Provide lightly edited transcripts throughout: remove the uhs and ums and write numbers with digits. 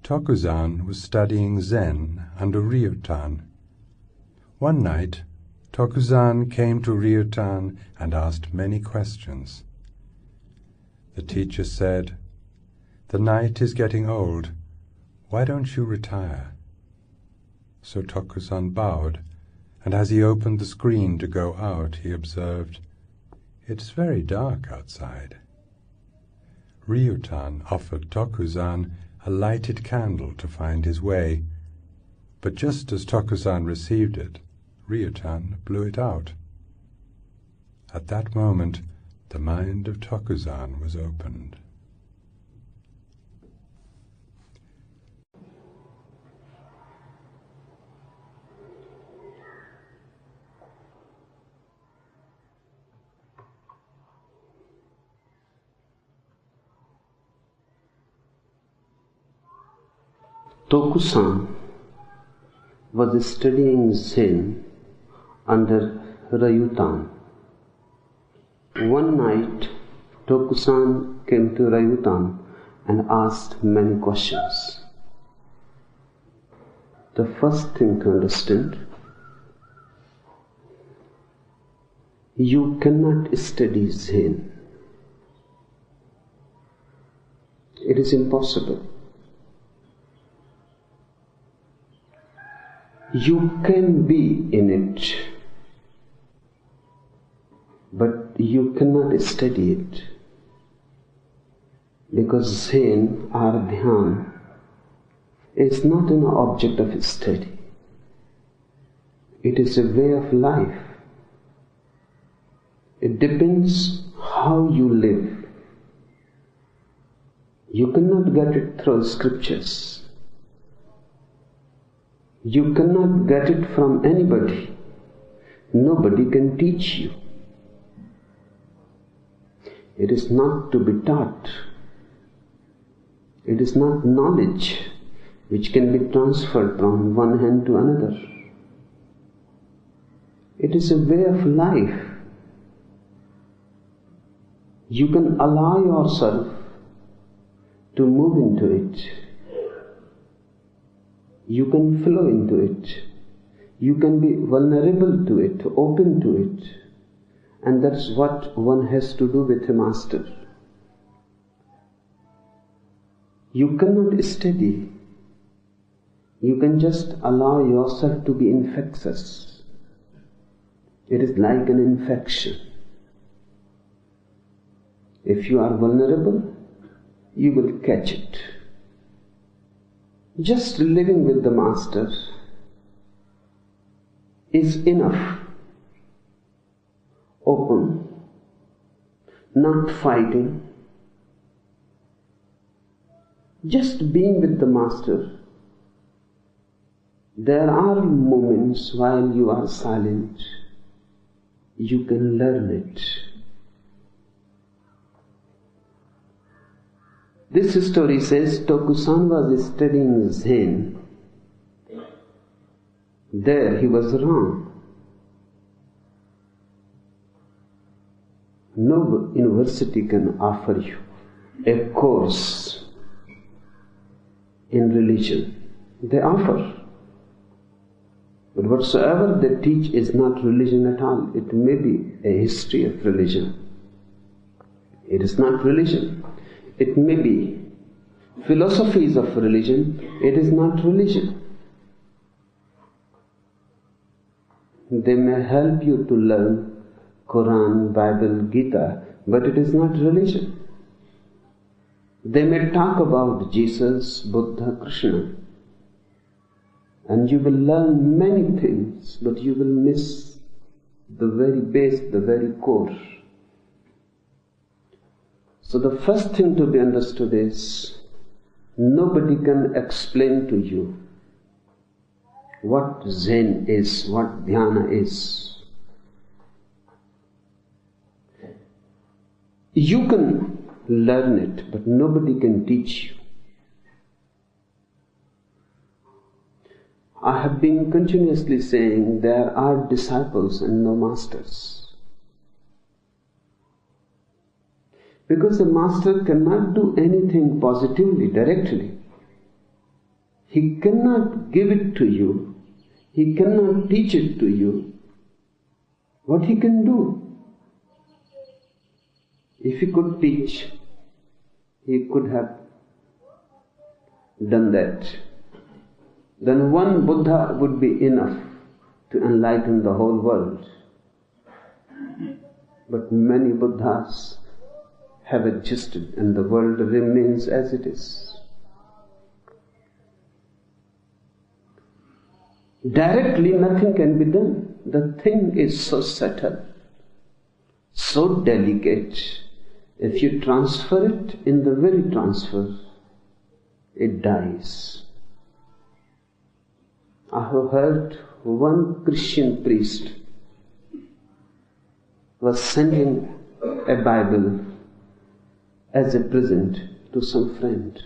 Tokuzan was studying Zen under Ryutan. One night, Tokuzan came to Ryutan and asked many questions. The teacher said, "The night is getting old. Why don't you retire?" So Tokuzan bowed, and as he opened the screen to go out, he observed, "It's very dark outside." Ryutan offered Tokuzan a lighted candle to find his way, but just as Tokuzan received it, Ryutan blew it out. At that moment, the mind of Tokuzan was opened. Tokuzan was studying Zen under Ryutan. One night, Tokuzan came to Ryutan and asked many questions. The first thing to understand, you cannot study Zen. It is impossible. You can be in it, but you cannot study it, because Zen or Dhyan is not an object of study. It is a way of life. It depends how you live. You cannot get it through scriptures. You cannot get it from anybody. Nobody can teach you. It is not to be taught. It is not knowledge which can be transferred from one hand to another. It is a way of life. You can allow yourself to move into it. You can flow into it. You can be vulnerable to it, open to it. And that's what one has to do with a master. You cannot study. You can just allow yourself to be infectious. It is like an infection. If you are vulnerable, you will catch it. Just living with the Master is enough. Open, not fighting, just being with the Master. There are moments while you are silent, you can learn it. This story says Tokuzan was studying Zen. There he was wrong. No university can offer you a course in religion. They offer. But whatsoever they teach is not religion at all. It may be a history of religion. It is not religion. It may be philosophies of religion. It is not religion. They may help you to learn Quran, Bible, Gita, but it is not religion. They may talk about Jesus, Buddha, Krishna, and you will learn many things, but you will miss the very base, the very core. So the first thing to be understood is, nobody can explain to you what Zen is, what Dhyana is. You can learn it, but nobody can teach you. I have been continuously saying there are disciples and no masters. Because the master cannot do anything positively, directly. He cannot give it to you. He cannot teach it to you. What he can do? If he could teach, he could have done that. Then one Buddha would be enough to enlighten the whole world. But many Buddhas have existed and the world remains as it is. Directly nothing can be done. The thing is so subtle, so delicate. If you transfer it, in the very transfer, it dies. I have heard one Christian priest was sending a Bible as a present to some friend.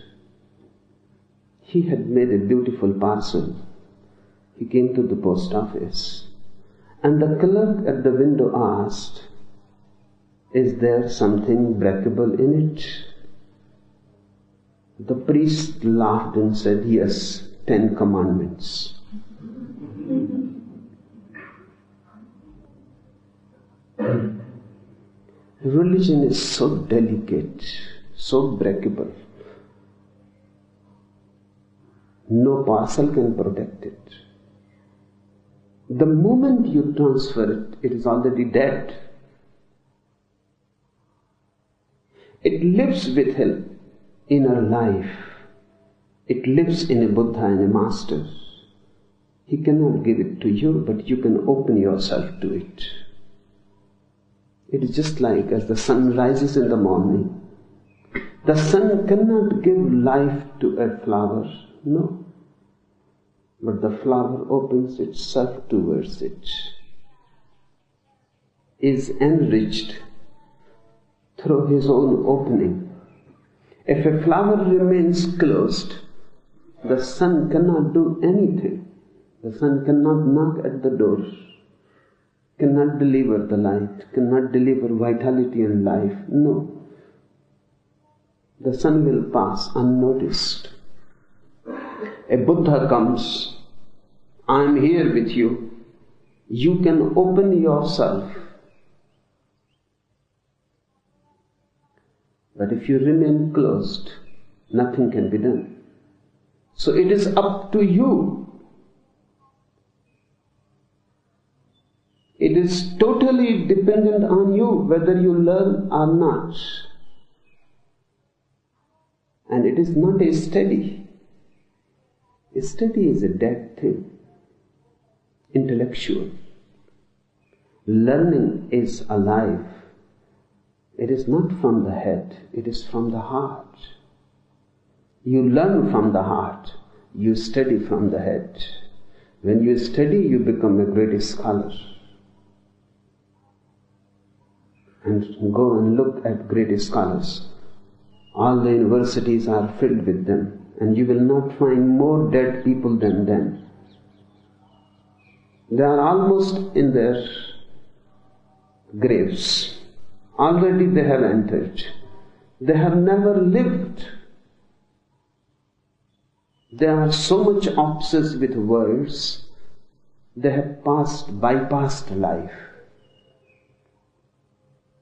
He had made a beautiful parcel. He came to the post office, and the clerk at the window asked, "Is there something breakable in it?" The priest laughed and said, "Yes, 10 commandments." Religion is so delicate, so breakable. No parcel can protect it. The moment you transfer it, it is already dead. It lives with an inner life. It lives in a Buddha and a master. He cannot give it to you, but you can open yourself to it. It is just like as the sun rises in the morning. The sun cannot give life to a flower, no. But the flower opens itself towards it, is enriched through his own opening. If a flower remains closed, the sun cannot do anything. The sun cannot knock at the door, cannot deliver the light, cannot deliver vitality and life. No. The sun will pass unnoticed. A Buddha comes, "I am here with you." You can open yourself. But if you remain closed, nothing can be done. So it is up to you. It is totally dependent on you whether you learn or not. And it is not a study. A study is a dead thing, intellectual. Learning is alive. It is not from the head, it is from the heart. You learn from the heart, you study from the head. When you study, you become a great scholar. And go and look at great scholars. All the universities are filled with them, and you will not find more dead people than them. They are almost in their graves. Already they have entered. They have never lived. They are so much obsessed with words, they have bypassed life.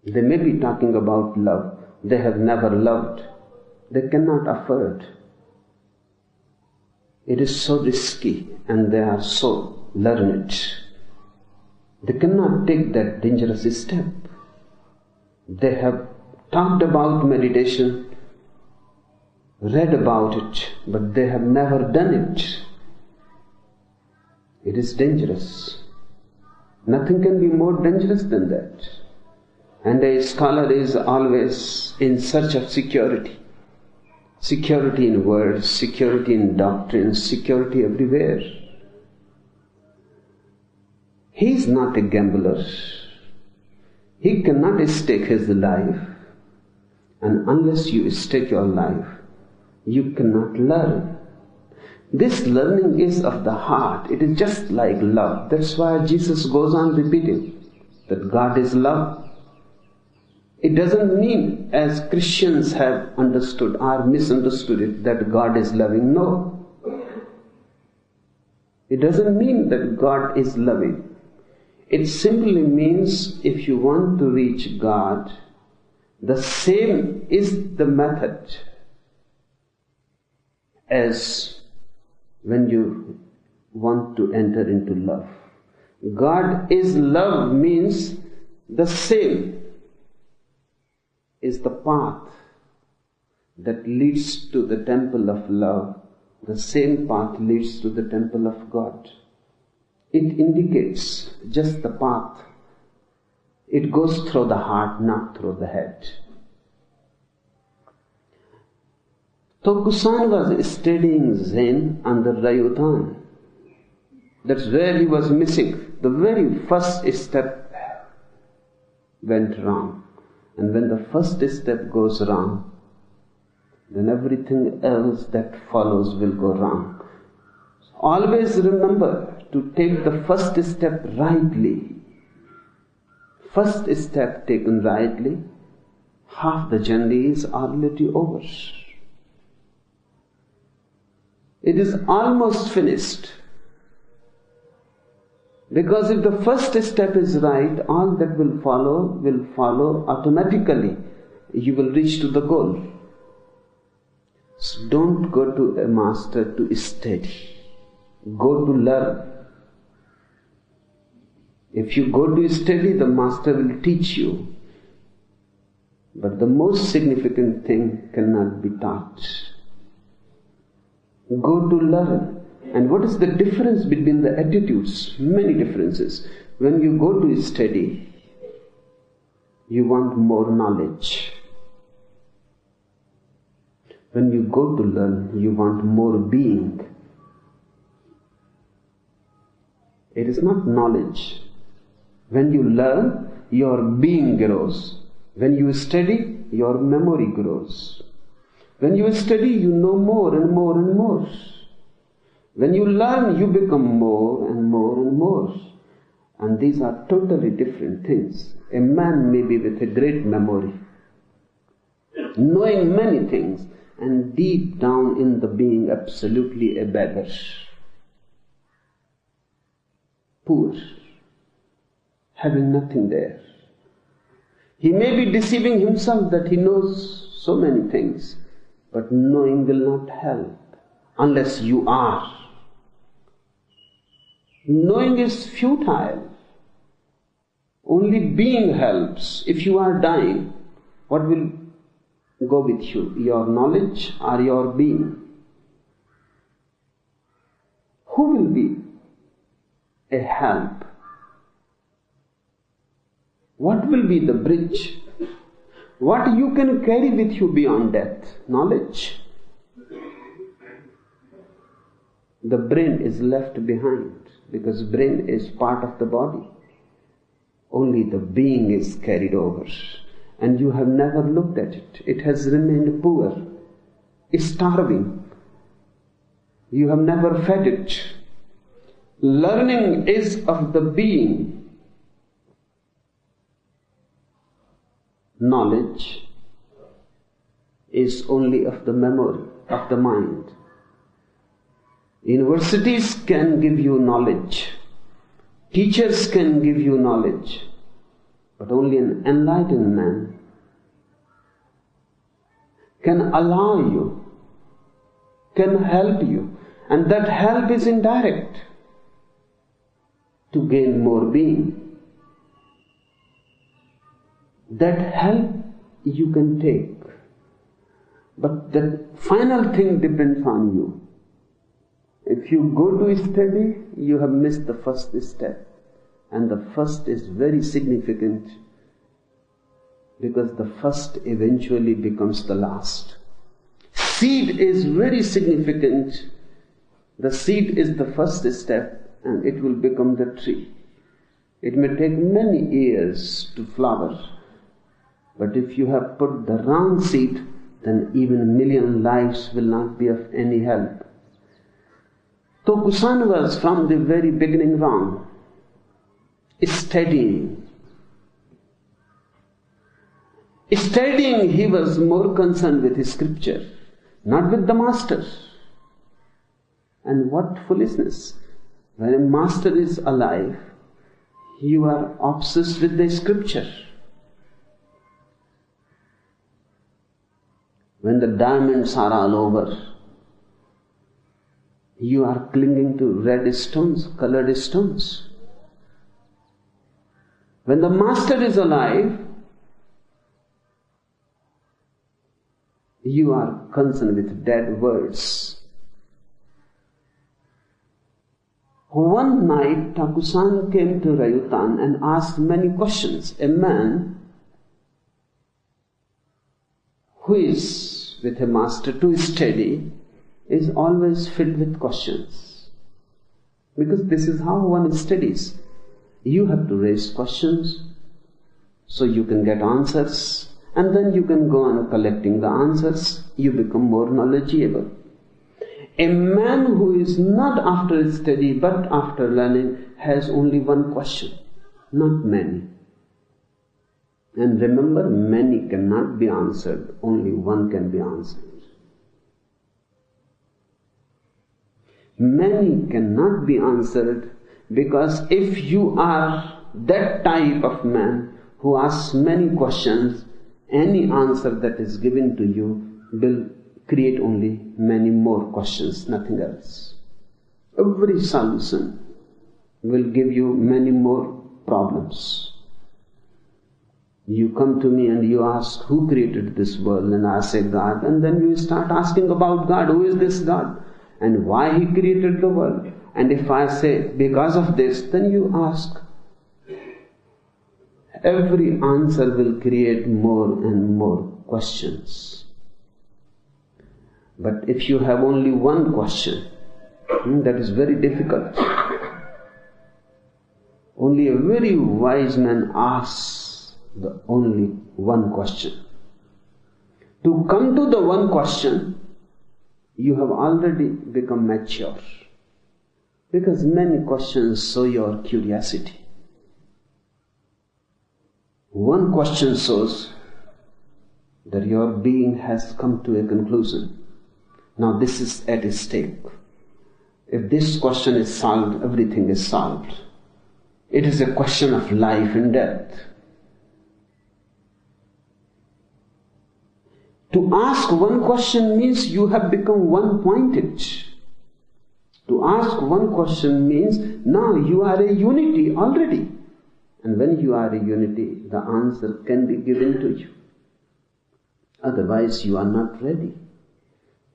They may be talking about love. They have never loved. They cannot afford. It is so risky, and they are so learned. They cannot take that dangerous step. They have talked about meditation, read about it, but they have never done it. It is dangerous. Nothing can be more dangerous than that. And a scholar is always in search of security. Security in words, security in doctrines, security everywhere. He is not a gambler. He cannot stake his life. And unless you stake your life, you cannot learn. This learning is of the heart. It is just like love. That's why Jesus goes on repeating that God is love. It doesn't mean, as Christians have understood or misunderstood it, that God is loving. No. It doesn't mean that God is loving. It simply means if you want to reach God, the same is the method as when you want to enter into love. God is love means the same is the path that leads to the temple of love. The same path leads to the temple of God. It indicates just the path. It goes through the heart, not through the head. Tokusan was studying Zen under Rayutan. That's where he was missing. The very first step went wrong. And when the first step goes wrong, then everything else that follows will go wrong. Always remember to take the first step rightly. First step taken rightly, half the journey is already over. It is almost finished. Because if the first step is right, all that will follow automatically. You will reach to the goal. So don't go to a master to study. Go to learn. If you go to study, the master will teach you. But the most significant thing cannot be taught. Go to learn. And what is the difference between the attitudes? Many differences. When you go to study, you want more knowledge. When you go to learn, you want more being. It is not knowledge. When you learn, your being grows. When you study, your memory grows. When you study, you know more and more and more. When you learn, you become more and more and more. And these are totally different things. A man may be with a great memory, knowing many things, and deep down in the being absolutely a beggar. Poor, having nothing there. He may be deceiving himself that he knows so many things, but knowing will not help unless you are. Knowing is futile. Only being helps. If you are dying, what will go with you? Your knowledge or your being? Who will be a help? What will be the bridge? What you can carry with you beyond death? Knowledge. The brain is left behind because brain is part of the body. Only the being is carried over. And you have never looked at it. It has remained poor, starving. You have never fed it. Learning is of the being. Knowledge is only of the memory, of the mind. Universities can give you knowledge. Teachers can give you knowledge. But only an enlightened man can allow you, can help you. And that help is indirect to gain more being. That help you can take. But the final thing depends on you. If you go to study, you have missed the first step. And the first is very significant because the first eventually becomes the last. Seed is very significant. The seed is the first step and it will become the tree. It may take many years to flower. But if you have put the wrong seed, then even a million lives will not be of any help. Tokusan was from the very beginning wrong. Studying, he was more concerned with his scripture, not with the master. And what foolishness. When a master is alive, you are obsessed with the scripture. When the diamonds are all over, you are clinging to red stones, colored stones. When the master is alive, you are concerned with dead words. One night, Thakur came to Rayutan and asked many questions. A man who is with a master too steady is always filled with questions. Because this is how one studies. You have to raise questions so you can get answers, and then you can go on collecting the answers. You become more knowledgeable. A man who is not after study but after learning has only one question, not many. And remember, many cannot be answered, only one can be answered. Many cannot be answered because if you are that type of man who asks many questions, any answer that is given to you will create only many more questions, nothing else. Every solution will give you many more problems. You come to me and you ask, who created this world? And I say, God. And then you start asking about God. Who is this God? And why He created the world? And if I say, because of this, then you ask. Every answer will create more and more questions. But if you have only one question, that is very difficult. Only a very wise man asks the only one question. To come to the one question, you have already become mature. Because many questions show your curiosity. One question shows that your being has come to a conclusion. Now this is at stake. If this question is solved, everything is solved. It is a question of life and death. To ask one question means you have become one-pointed. To ask one question means now you are a unity already. And when you are a unity, the answer can be given to you. Otherwise, you are not ready.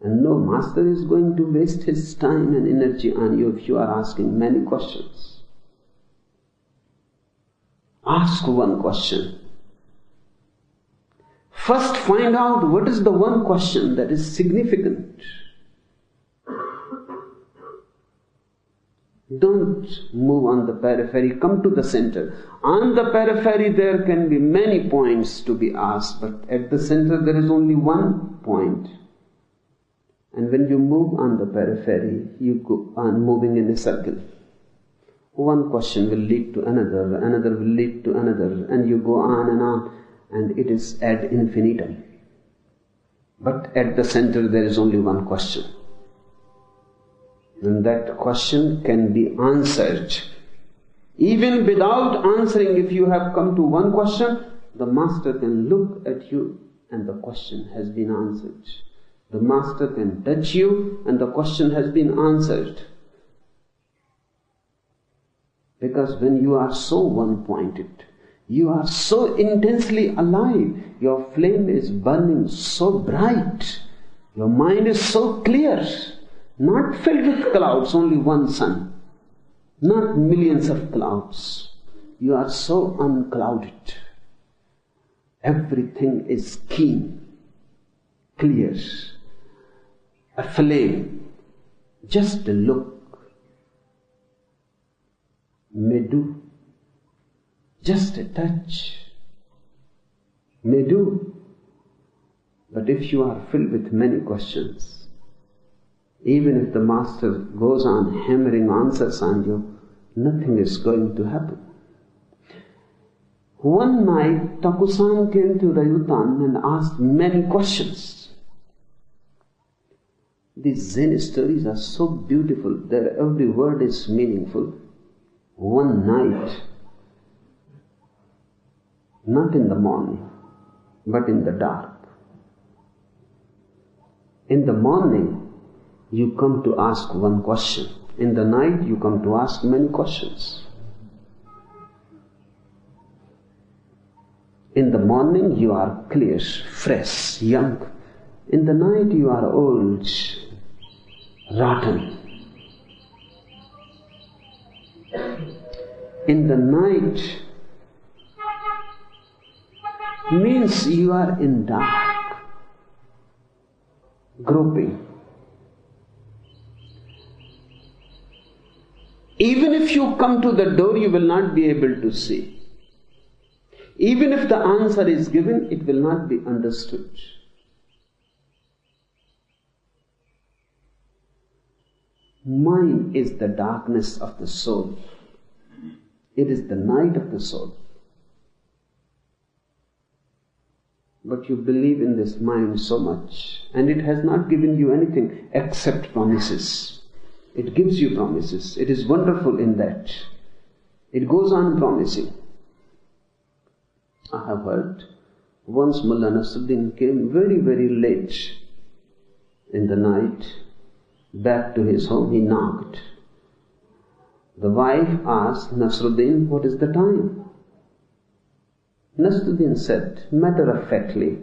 And no master is going to waste his time and energy on you if you are asking many questions. Ask one question. First find out what is the one question that is significant. Don't move on the periphery, come to the center. On the periphery there can be many points to be asked, but at the center there is only one point. And when you move on the periphery, you go on moving in a circle. One question will lead to another, another will lead to another, and you go on, and it is ad infinitum. But at the center there is only one question. And that question can be answered. Even without answering, if you have come to one question, the master can look at you and the question has been answered. The master can touch you and the question has been answered. Because when you are so one-pointed, you are so intensely alive, your flame is burning so bright, your mind is so clear, not filled with clouds, only one sun, not millions of clouds. You are so unclouded. Everything is keen, clear, a flame, just a look may do, just a touch may do. But if you are filled with many questions, even if the master goes on hammering answers on you, nothing is going to happen. One night, Thakur came to Rayutan and asked many questions. These Zen stories are so beautiful. Every word is meaningful. One night, not in the morning, but in the dark. In the morning, you come to ask one question. In the night, you come to ask many questions. In the morning, you are clear, fresh, young. In the night, you are old, rotten. In the night means you are in dark, groping. Even if you come to the door, you will not be able to see. Even if the answer is given, it will not be understood. Mind is the darkness of the soul. It is the night of the soul. But you believe in this mind so much, and it has not given you anything except promises. It gives you promises. It is wonderful in that. It goes on promising. I have heard once Mullah Nasruddin came very, very late in the night back to his home. He knocked. The wife asked Nasruddin, "What is the time?" Nasruddin said, matter-of-factly,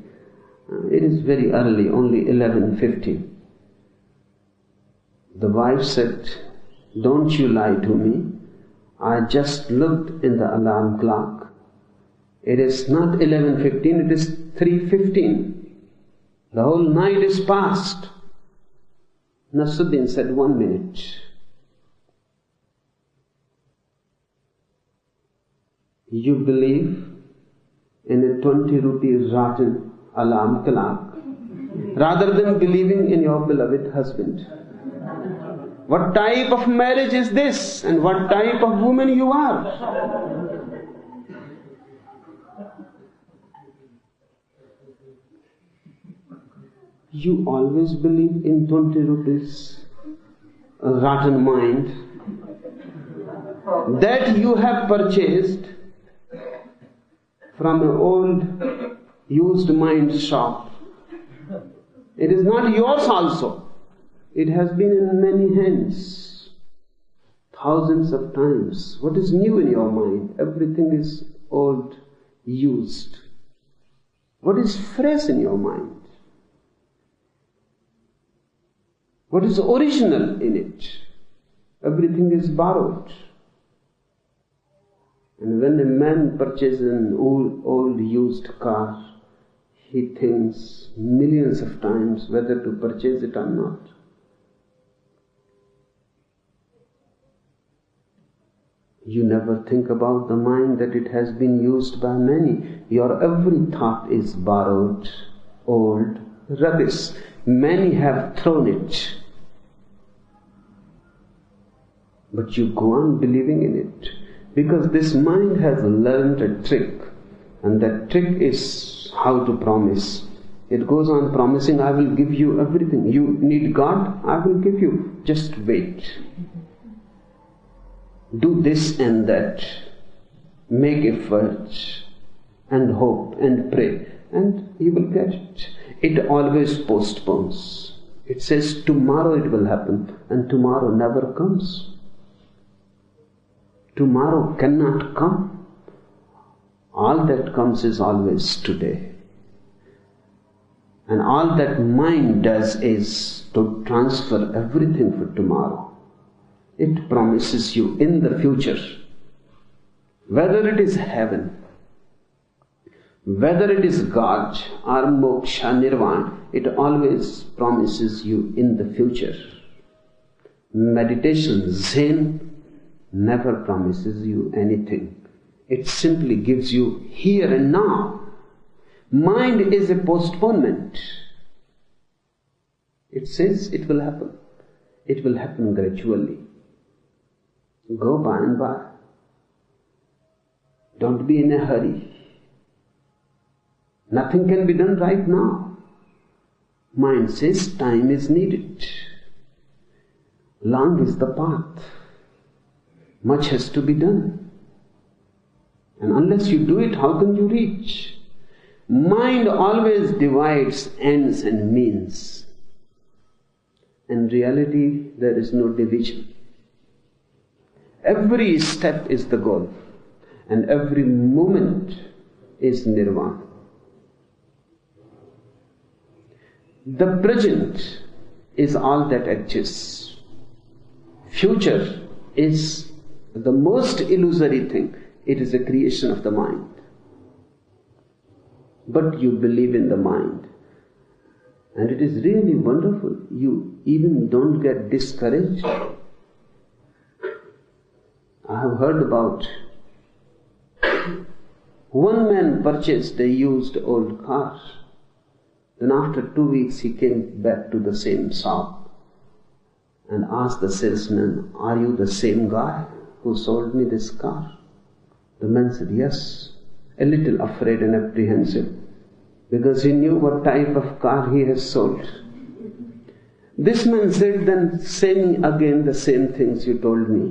"It is very early, only 11:50. The wife said, "Don't you lie to me. I just looked in the alarm clock. It is not 11:15, it is 3:15. The whole night is past." Nasruddin said, "1 minute. You believe in a 20 rupee rotten alarm clock rather than believing in your beloved husband. What type of marriage is this, and what type of woman you are?" You always believe in 20 rupees rotten mind that you have purchased from an old used mind shop. It is not yours also. It has been in many hands, thousands of times. What is new in your mind? Everything is old, used. What is fresh in your mind? What is original in it? Everything is borrowed. And when a man purchases an old used car, he thinks millions of times whether to purchase it or not. You never think about the mind that it has been used by many. Your every thought is borrowed, old, rubbish. Many have thrown it. But you go on believing in it. Because this mind has learned a trick. And that trick is how to promise. It goes on promising, "I will give you everything. You need God? I will give you. Just wait. Do this and that. Make effort and hope and pray, and you will get it." It always postpones. It says tomorrow it will happen, and tomorrow never comes. Tomorrow cannot come. All that comes is always today. And all that mind does is to transfer everything for tomorrow. It promises you in the future, whether it is heaven, whether it is God or moksha, nirvana, it always promises you in the future. Meditation, Zen, never promises you anything. It simply gives you here and now. Mind is a postponement. It says it will happen. It will happen gradually. Go by and by. Don't be in a hurry. Nothing can be done right now. Mind says time is needed. Long is the path. Much has to be done. And unless you do it, how can you reach? Mind always divides ends and means. In reality, there is no division. Every step is the goal, and every moment is nirvana. The present is all that exists. Future is the most illusory thing. It is a creation of the mind. But you believe in the mind. And it is really wonderful. You even don't get discouraged. I have heard about one man purchased a used old car. Then after 2 weeks he came back to the same shop and asked the salesman, "Are you the same guy who sold me this car?" The man said, "Yes," a little afraid and apprehensive, because he knew what type of car he has sold. This man said, "Then say me again the same things you told me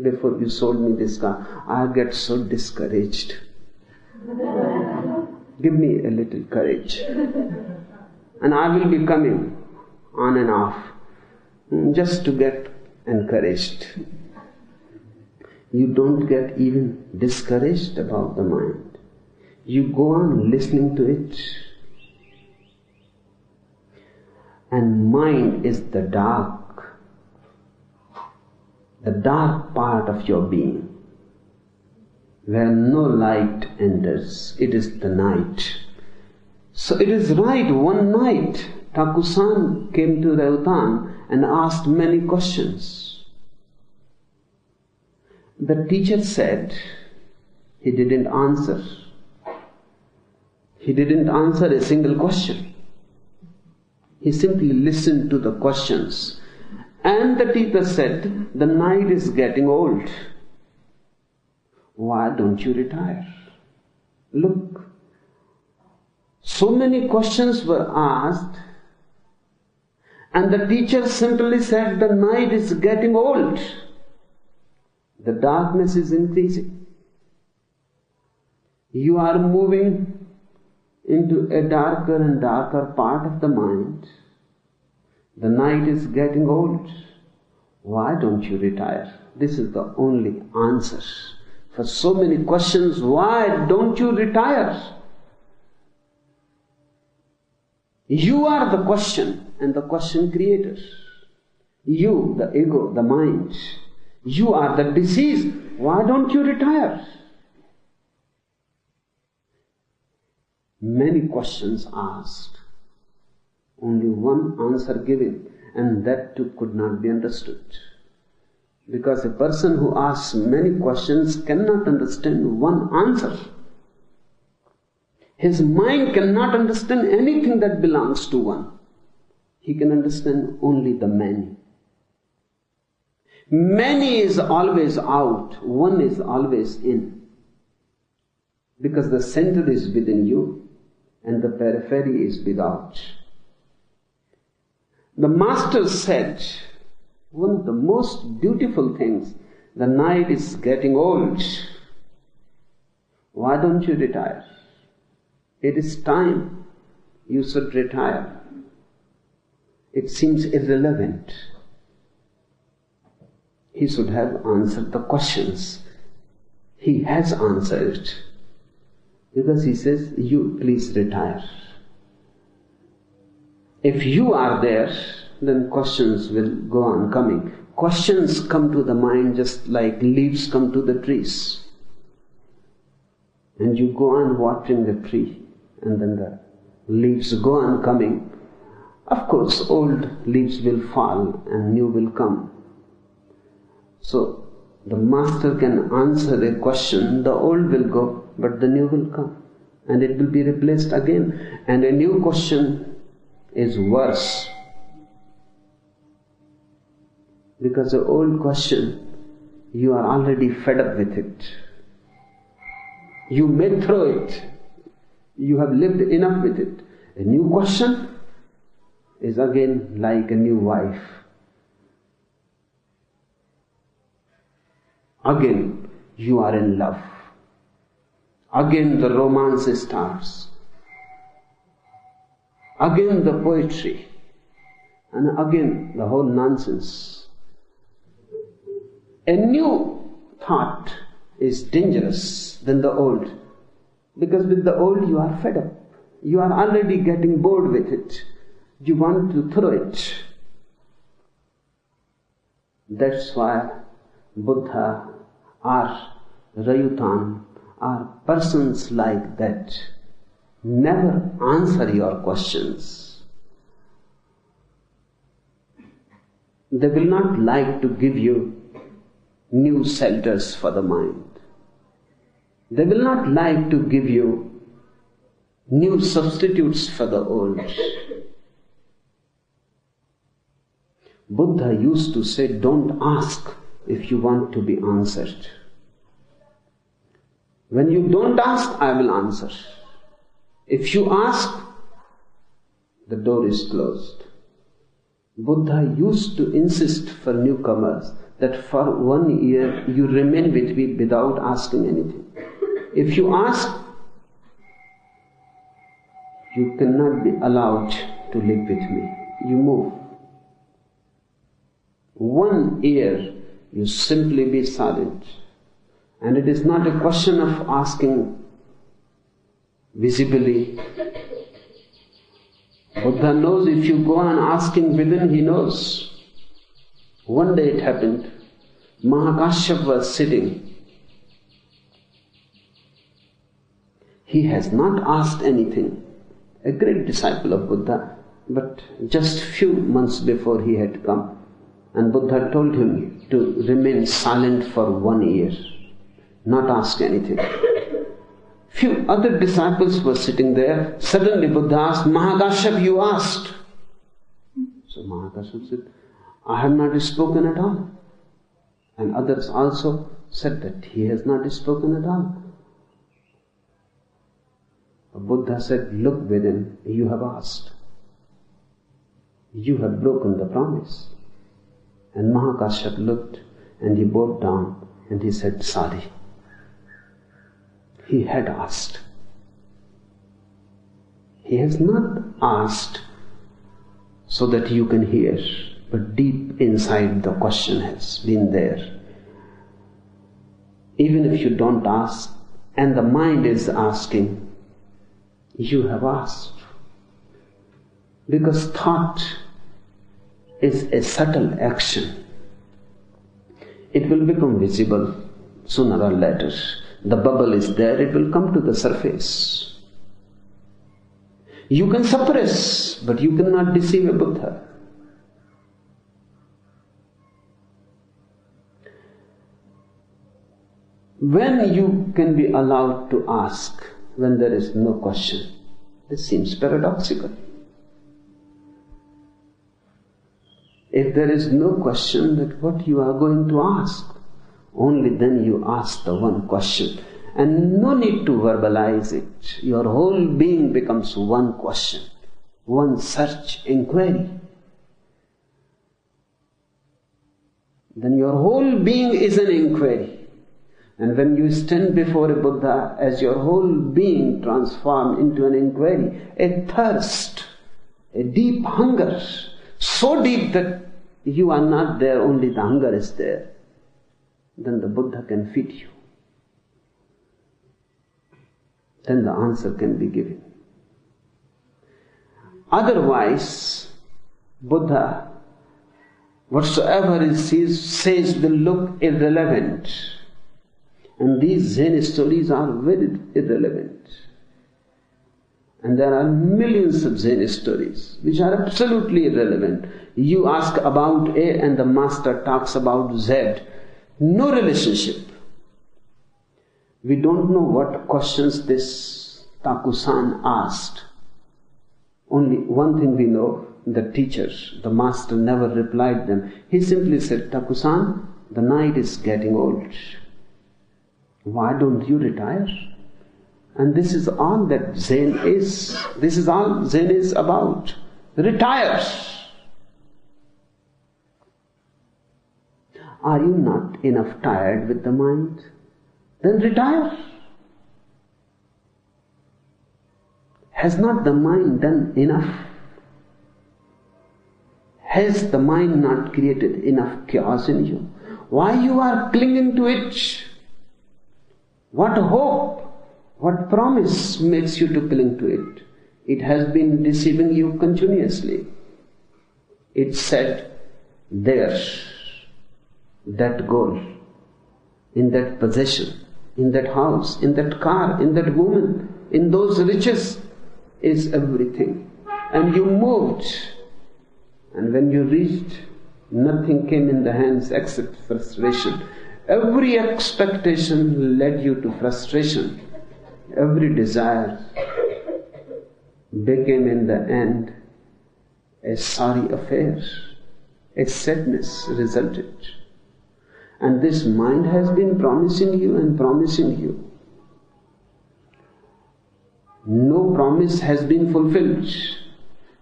before you sold me this car. I get so discouraged. Give me a little courage, and I will be coming on and off just to get encouraged." You don't get even discouraged about the mind. You go on listening to it. And mind is the dark part of your being, where no light enters. It is the night. So it is right, one night Thakur came to Rayutan and asked many questions. The teacher said he didn't answer. He didn't answer a single question. He simply listened to the questions. And the teacher said, "The night is getting old. Why don't you retire? Look, so many questions were asked, and the teacher simply said, the night is getting old. The darkness is increasing. You are moving into a darker and darker part of the mind. The night is getting old. Why don't you retire?" This is the only answer. For so many questions, why don't you retire? You are the question and the question creator. You, the ego, the mind. You are the disease. Why don't you retire? Many questions asked, only one answer given, and that too could not be understood. Because a person who asks many questions cannot understand one answer. His mind cannot understand anything that belongs to one. He can understand only the many. Many is always out, one is always in. Because the center is within you and the periphery is without. The master said, one of the most beautiful things, the night is getting old. Why don't you retire? It is time you should retire. It seems irrelevant. He should have answered the questions. He has answered. Because he says, you please retire. If you are there, then questions will go on coming. Questions come to the mind just like leaves come to the trees. And you go on watering the tree, and then the leaves go on coming. Of course, old leaves will fall and new will come. So, the master can answer a question, the old will go, but the new will come. And it will be replaced again. And a new question is worse. Because the old question, you are already fed up with it. You may throw it. You have lived enough with it. A new question, is again like a new wife. Again you are in love. Again the romance starts. Again the poetry. And again the whole nonsense. A new thought is dangerous than the old. Because with the old you are fed up. You are already getting bored with it. You want to throw it. That's why Buddha or Rayutan or persons like that never answer your questions. They will not like to give you new shelters for the mind. They will not like to give you new substitutes for the old. Buddha used to say, don't ask if you want to be answered. When you don't ask, I will answer. If you ask, the door is closed. Buddha used to insist for newcomers that for 1 year you remain with me without asking anything. If you ask, you cannot be allowed to live with me. You move. 1 year you simply be silent. And it is not a question of asking visibly. Buddha knows if you go on asking within, he knows. One day it happened. Mahakashyap was sitting. He has not asked anything. A great disciple of Buddha, but just few months before he had come. And Buddha told him to remain silent for 1 year, not ask anything. Few other disciples were sitting there. Suddenly Buddha asked, Mahakashyap, you asked. So Mahakashyap said, I have not spoken at all. And others also said that he has not spoken at all. Buddha said, look within, you have asked. You have broken the promise. And Mahakashyap looked and he bowed down and he said, sorry. He had asked. He has not asked so that you can hear, but deep inside the question has been there. Even if you don't ask and the mind is asking, you have asked. Because thought is a subtle action. It will become visible sooner or later. The bubble is there, it will come to the surface. You can suppress, but you cannot deceive a Buddha. When you can be allowed to ask, when there is no question, this seems paradoxical. If there is no question, that what you are going to ask, only then you ask the one question. And no need to verbalize it. Your whole being becomes one question, one search, inquiry. Then your whole being is an inquiry. And when you stand before a Buddha, as your whole being transformed into an inquiry, a thirst, a deep hunger, so deep that you are not there, only the hunger is there, then the Buddha can feed you. Then the answer can be given. Otherwise, Buddha, whatsoever he says will look irrelevant. And these Zen stories are very irrelevant. And there are millions of Zen stories which are absolutely irrelevant. You ask about A and the master talks about Z. No relationship. We don't know what questions this Takusan asked. Only one thing we know, the teacher, the master never replied them. He simply said, Takusan, the night is getting old. Why don't you retire? And this is all that Zen is. This is all Zen is about. Retire. Are you not enough tired with the mind? Then retire. Has not the mind done enough? Has the mind not created enough chaos in you? Why you are clinging to it? What hope, what promise makes you to cling to it? It has been deceiving you continuously. It said, there, that goal, in that possession, in that house, in that car, in that woman, in those riches is everything. And you moved, and when you reached, nothing came in the hands except frustration. Every expectation led you to frustration. Every desire became in the end a sorry affair. A sadness resulted. And this mind has been promising you and promising you. No promise has been fulfilled.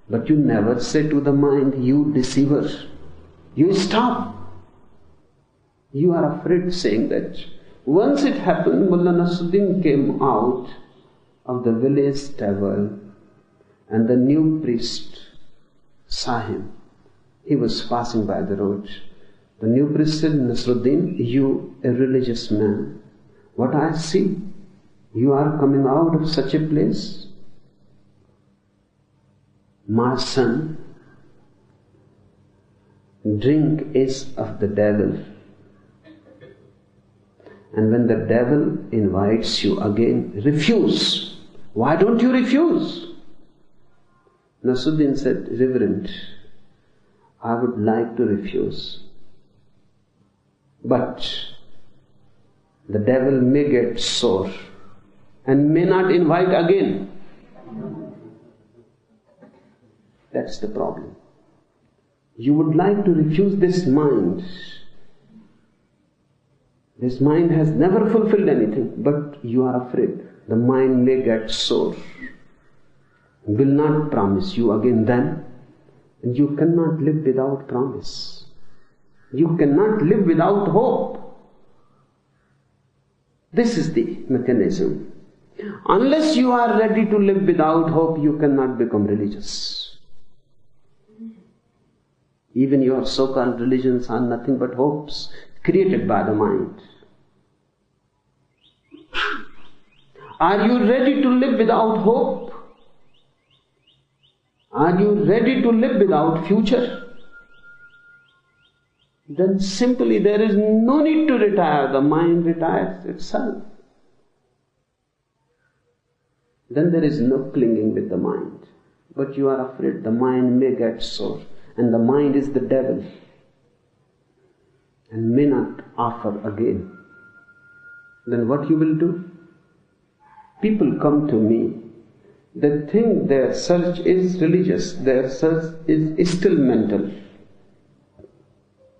But you never say to the mind, you deceiver, you stop. You are afraid saying that. Once it happened, Mullah Nasruddin came out of the village stable and the new priest saw him. He was passing by the road. The new priest said, Nasruddin, you a religious man, what I see, you are coming out of such a place. My son, drink is of the devil. And when the devil invites you again, refuse. Why don't you refuse? Nasruddin said, Reverend, I would like to refuse. But the devil may get sore and may not invite again. That's the problem. You would like to refuse this mind. This mind has never fulfilled anything, but you are afraid. The mind may get sore, will not promise you again then, and you cannot live without promise. You cannot live without hope. This is the mechanism. Unless you are ready to live without hope, you cannot become religious. Even your so-called religions are nothing but hopes created by the mind. Are you ready to live without hope? Are you ready to live without future? Then simply there is no need to retire. The mind retires itself. Then there is no clinging with the mind. But you are afraid the mind may get sore. And the mind is the devil. And may not offer again. Then what you will do? People come to me. They think their search is religious. Their search is still mental.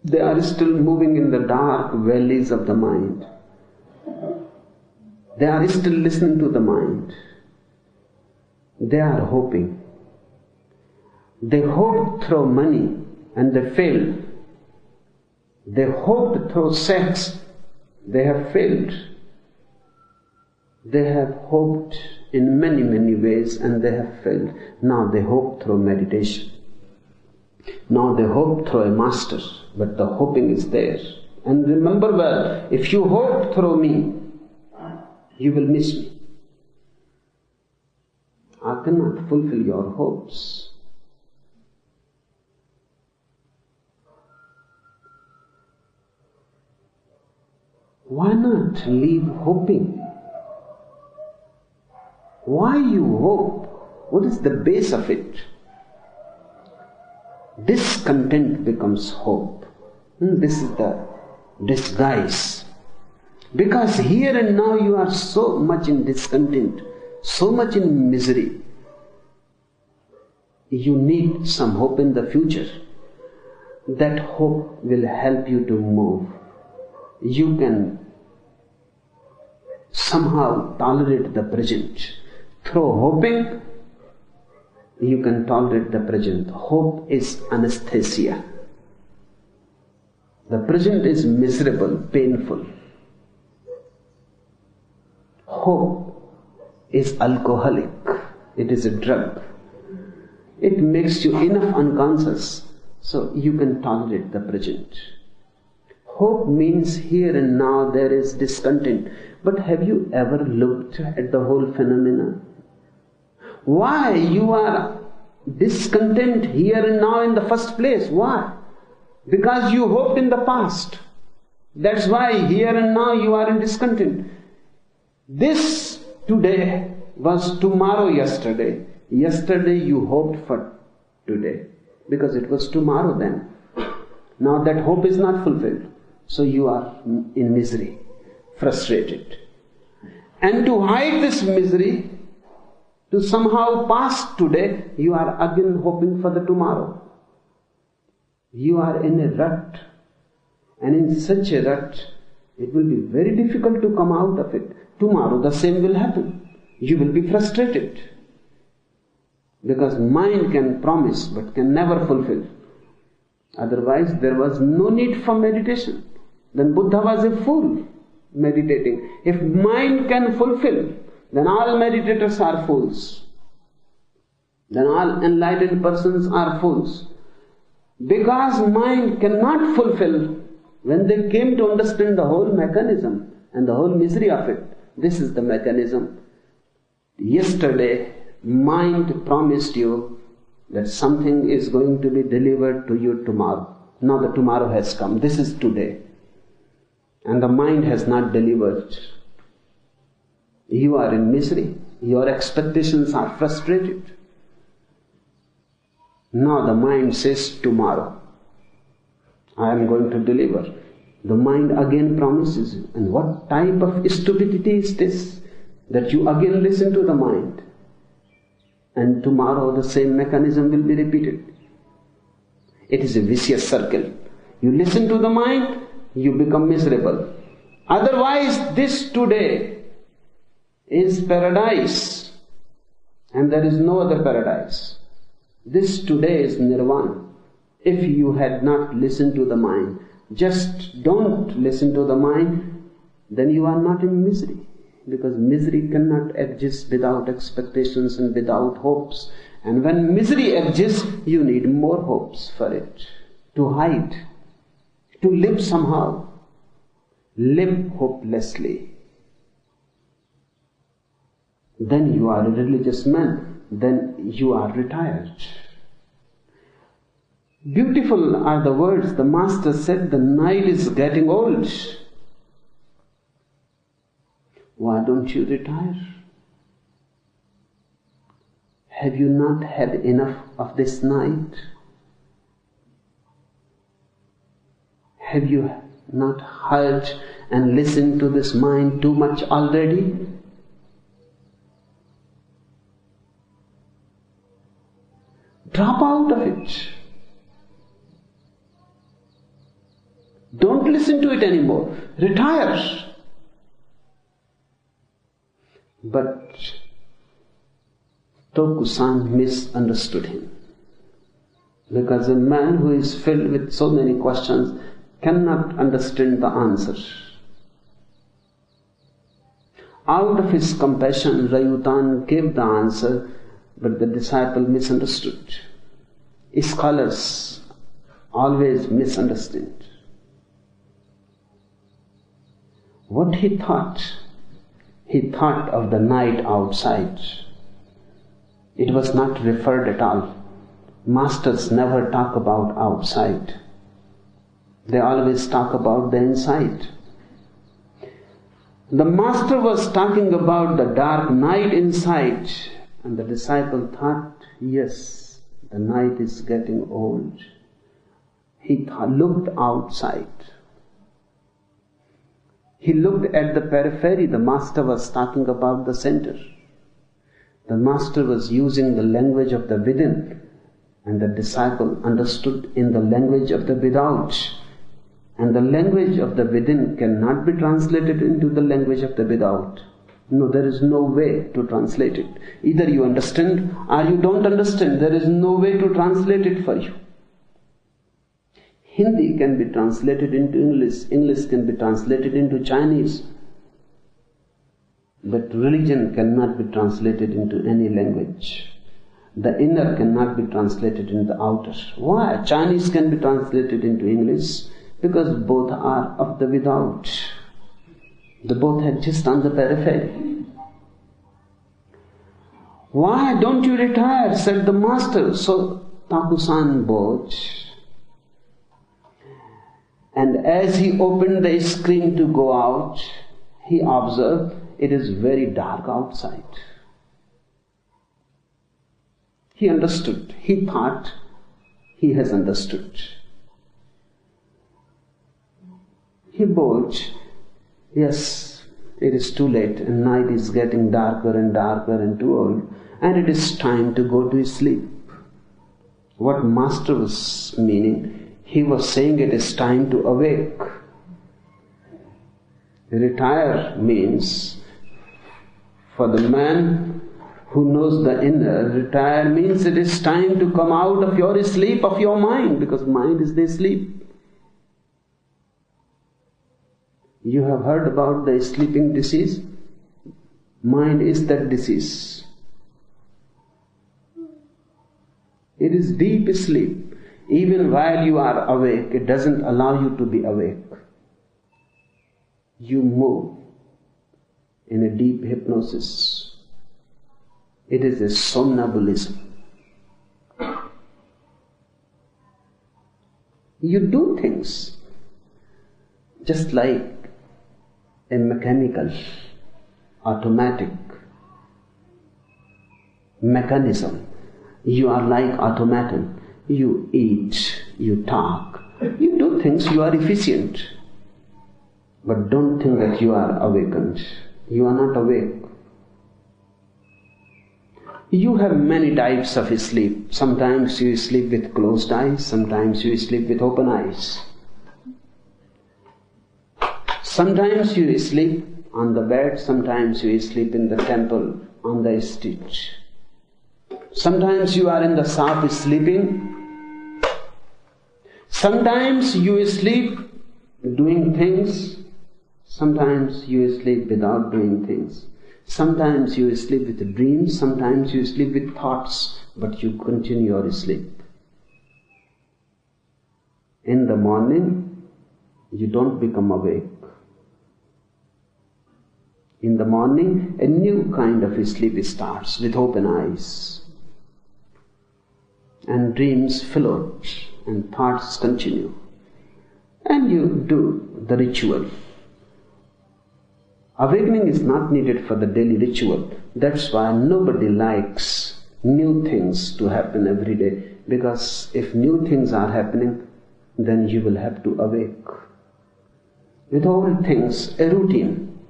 They are still moving in the dark valleys of the mind. They are still listening to the mind. They are hoping. They hoped through money and they failed. They hoped through sex. They have failed. They have hoped in many, many ways and they have failed. Now they hope through meditation. Now they hope through a master, but the hoping is there. And remember well, if you hope through me, you will miss me. I cannot fulfill your hopes. Why not leave hoping? Why you hope? What is the base of it? Discontent becomes hope. This is the disguise. Because here and now you are so much in discontent, so much in misery. You need some hope in the future. That hope will help you to move. You can somehow tolerate the present. Through hoping, you can tolerate the present. Hope is anesthesia. The present is miserable, painful. Hope is alcoholic. It is a drug. It makes you enough unconscious so you can tolerate the present. Hope means here and now there is discontent. But have you ever looked at the whole phenomena? Why you are discontent here and now in the first place? Why? Because you hoped in the past. That's why here and now you are in discontent. This today was tomorrow yesterday. Yesterday you hoped for today because it was tomorrow then. Now that hope is not fulfilled. So you are in misery, frustrated. And to hide this misery, to somehow pass today, you are again hoping for the tomorrow. You are in a rut. And in such a rut, it will be very difficult to come out of it. Tomorrow the same will happen. You will be frustrated. Because mind can promise but can never fulfill. Otherwise there was no need for meditation. Then Buddha was a fool meditating. If mind can fulfill, then all meditators are fools. Then all enlightened persons are fools. Because mind cannot fulfill, when they came to understand the whole mechanism and the whole misery of it, this is the mechanism. Yesterday, mind promised you that something is going to be delivered to you tomorrow. Now the tomorrow has come. This is today. And the mind has not delivered. You are in misery. Your expectations are frustrated. Now the mind says, tomorrow I am going to deliver. The mind again promises you. And what type of stupidity is this? That you again listen to the mind. And tomorrow the same mechanism will be repeated. It is a vicious circle. You listen to the mind, you become miserable. Otherwise, this today is paradise. And there is no other paradise. This today is nirvana. If you had not listened to the mind, just don't listen to the mind, then you are not in misery. Because misery cannot exist without expectations and without hopes. And when misery exists, you need more hopes for it. To hide, to live somehow. Live hopelessly. Then you are a religious man. Then you are retired. Beautiful are the words the Master said, the night is getting old. Why don't you retire? Have you not had enough of this night? Have you not heard and listened to this mind too much already? Drop out of it. Don't listen to it anymore. Retire. But Tokusan misunderstood him. Because a man who is filled with so many questions cannot understand the answer. Out of his compassion, Rayutan gave the answer, but the disciple misunderstood. Scholars always misunderstand. What he thought of the night outside. It was not referred at all. Masters never talk about outside. They always talk about the inside. The Master was talking about the dark night inside, and the disciple thought, yes, the night is getting old. He looked outside. He looked at the periphery. The Master was talking about the center. The Master was using the language of the within, and the disciple understood in the language of the without. And the language of the within cannot be translated into the language of the without. No, there is no way to translate it. Either you understand or you don't understand. There is no way to translate it for you. Hindi can be translated into English. English can be translated into Chinese. But religion cannot be translated into any language. The inner cannot be translated into the outer. Why? Chinese can be translated into English because both are of the without. They both exist on the periphery. Why don't you retire? Said the master. So Thakur bowed. And as he opened the screen to go out, he observed it is very dark outside. He understood. He thought he has understood. He bowed. Yes, it is too late and night is getting darker and darker and too old, and it is time to go to sleep. What Master was meaning, he was saying it is time to awake. Retire means, for the man who knows the inner, retire means it is time to come out of your sleep of your mind, because mind is the sleep. You have heard about the sleeping disease? Mind is that disease. It is deep sleep. Even while you are awake, it doesn't allow you to be awake. You move in a deep hypnosis. It is a somnambulism. You do things just like a mechanical, automatic mechanism. You are like automaton. You eat, you talk, you do things, you are efficient. But don't think that you are awakened. You are not awake. You have many types of sleep. Sometimes you sleep with closed eyes, sometimes you sleep with open eyes. Sometimes you sleep on the bed, sometimes you sleep in the temple on the street. Sometimes you are in the shop sleeping. Sometimes you sleep doing things. Sometimes you sleep without doing things. Sometimes you sleep with dreams. Sometimes you sleep with thoughts. But you continue your sleep. In the morning, you don't become awake. In the morning, a new kind of sleep starts with open eyes. And dreams float and thoughts continue. And you do the ritual. Awakening is not needed for the daily ritual. That's why nobody likes new things to happen every day. Because if new things are happening, then you will have to awake. With all things, a routine.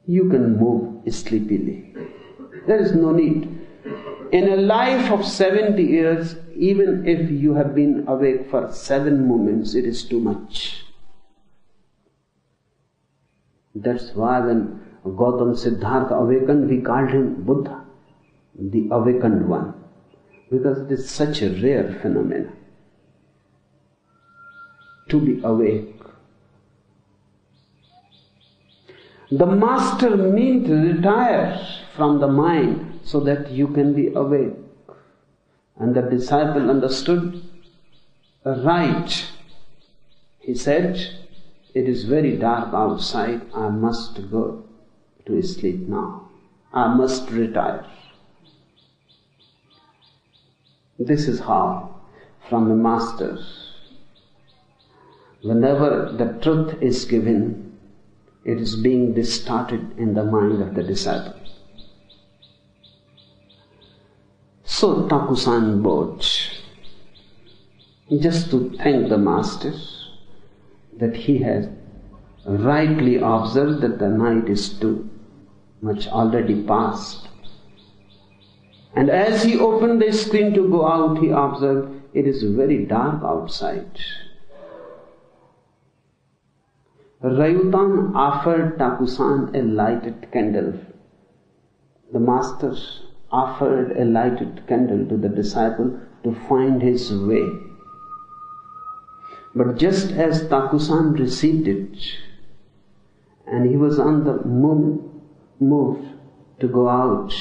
You can move sleepily. There is no need. In a life of 70 years, even if you have been awake for 7 moments, it is too much. That's why when Gautam Siddhartha awakened, we called him Buddha, the awakened one, because it is such a rare phenomenon to be awake. The master meant to retire from the mind so that you can be awake. And the disciple understood right. He said, it is very dark outside, I must go to sleep now. I must retire. This is how, from the master, whenever the truth is given, it is being distorted in the mind of the disciple. So Thakur bowed, just to thank the master that he has rightly observed that the night is too much already past. And as he opened the screen to go out, he observed it is very dark outside. Rayutan offered Thakursan a lighted candle. The master offered a lighted candle to the disciple to find his way. But just as Thakursan received it, and he was on the move to go out,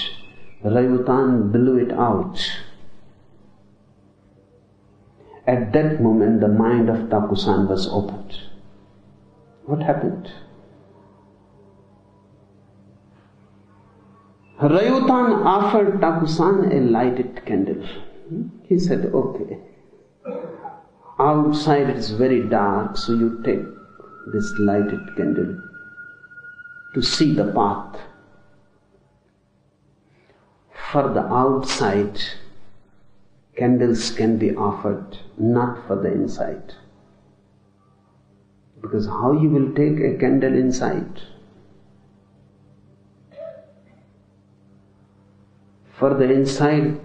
Rayutan blew it out. At that moment, the mind of Thakursan was opened. What happened? Rayutan offered Thakursan a lighted candle. He said, okay, outside it is very dark, so you take this lighted candle to see the path. For the outside, candles can be offered, not for the inside. Because how you will take a candle inside? For the inside,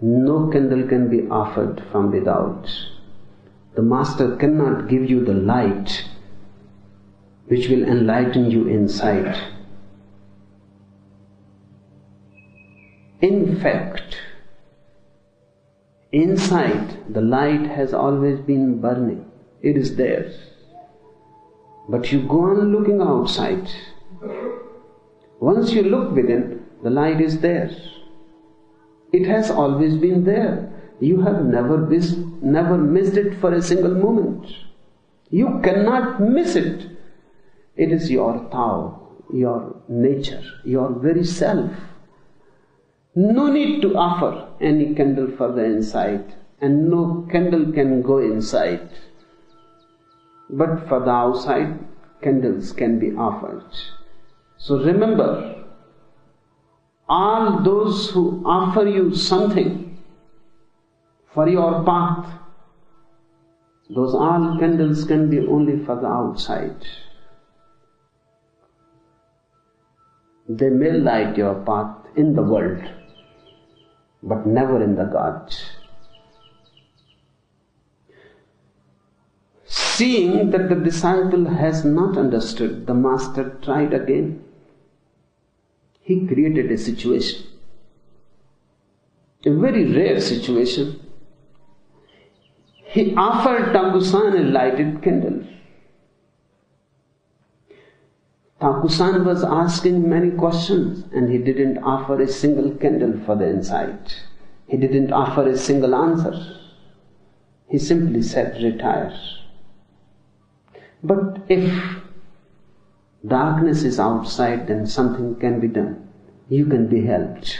no candle can be offered from without. The Master cannot give you the light which will enlighten you inside. In fact, inside the light has always been burning. It is there. But you go on looking outside. Once you look within, the light is there. It has always been there. You have never missed it for a single moment. You cannot miss it. It is your Tao, your nature, your very self. No need to offer any candle for the inside, and no candle can go inside. But for the outside, candles can be offered. So remember, all those who offer you something for your path, those all candles can be only for the outside. They may light your path in the world, but never in the God. Seeing that the disciple has not understood, the Master tried again. He created a situation, a very rare situation. He offered Thakursan a lighted candle. Thakursan was asking many questions, and he didn't offer a single candle for the inside. He didn't offer a single answer. He simply said, retire. But if darkness is outside, then something can be done. You can be helped.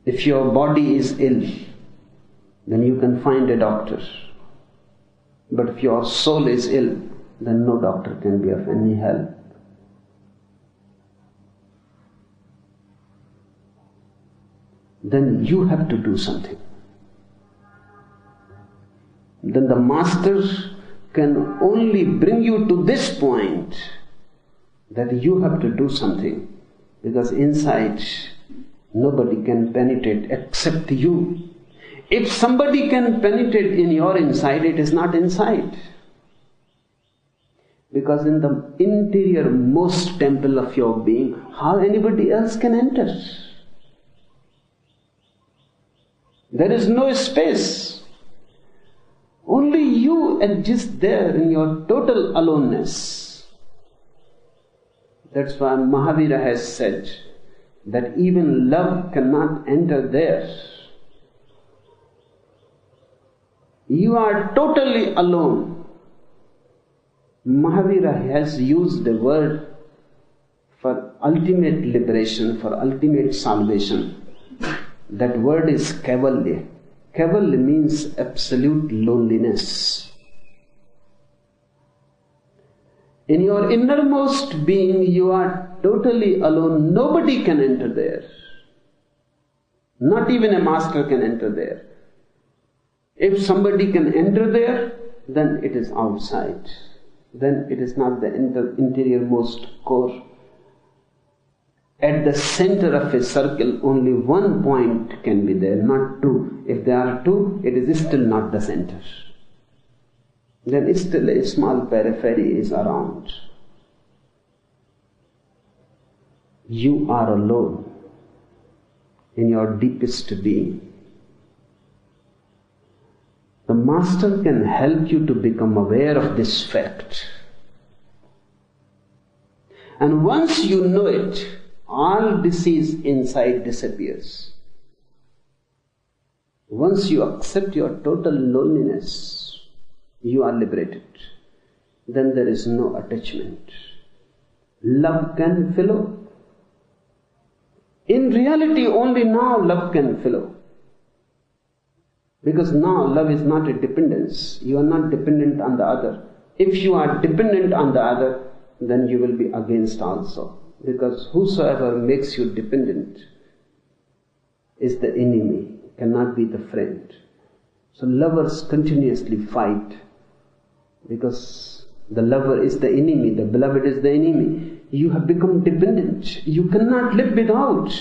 If your body is ill, then you can find a doctor. But if your soul is ill, then no doctor can be of any help. Then you have to do something. Then the Master can only bring you to this point that you have to do something, because inside nobody can penetrate except you. If somebody can penetrate in your inside, it is not inside. Because in the interior most temple of your being, how anybody else can enter? There is no space. Only you exist there in your total aloneness. That's why Mahavira has said that even love cannot enter there. You are totally alone. Mahavira has used the word for ultimate liberation, for ultimate salvation. That word is Kaivalya. Kaivalya means absolute loneliness. In your innermost being, you are totally alone. Nobody can enter there. Not even a master can enter there. If somebody can enter there, then it is outside. Then it is not the interiormost core. At the center of a circle, only one point can be there, not two. If there are two, it is still not the center. then still a small periphery is around. You are alone in your deepest being. The Master can help you to become aware of this fact. And once you know it, all disease inside disappears. Once you accept your total loneliness, you are liberated. Then there is no attachment. Love can flow. In reality, only now love can flow. Because now love is not a dependence. You are not dependent on the other. If you are dependent on the other, then you will be against also. Because whosoever makes you dependent is the enemy, cannot be the friend. So lovers continuously fight because the lover is the enemy, the beloved is the enemy. You have become dependent. You cannot live without.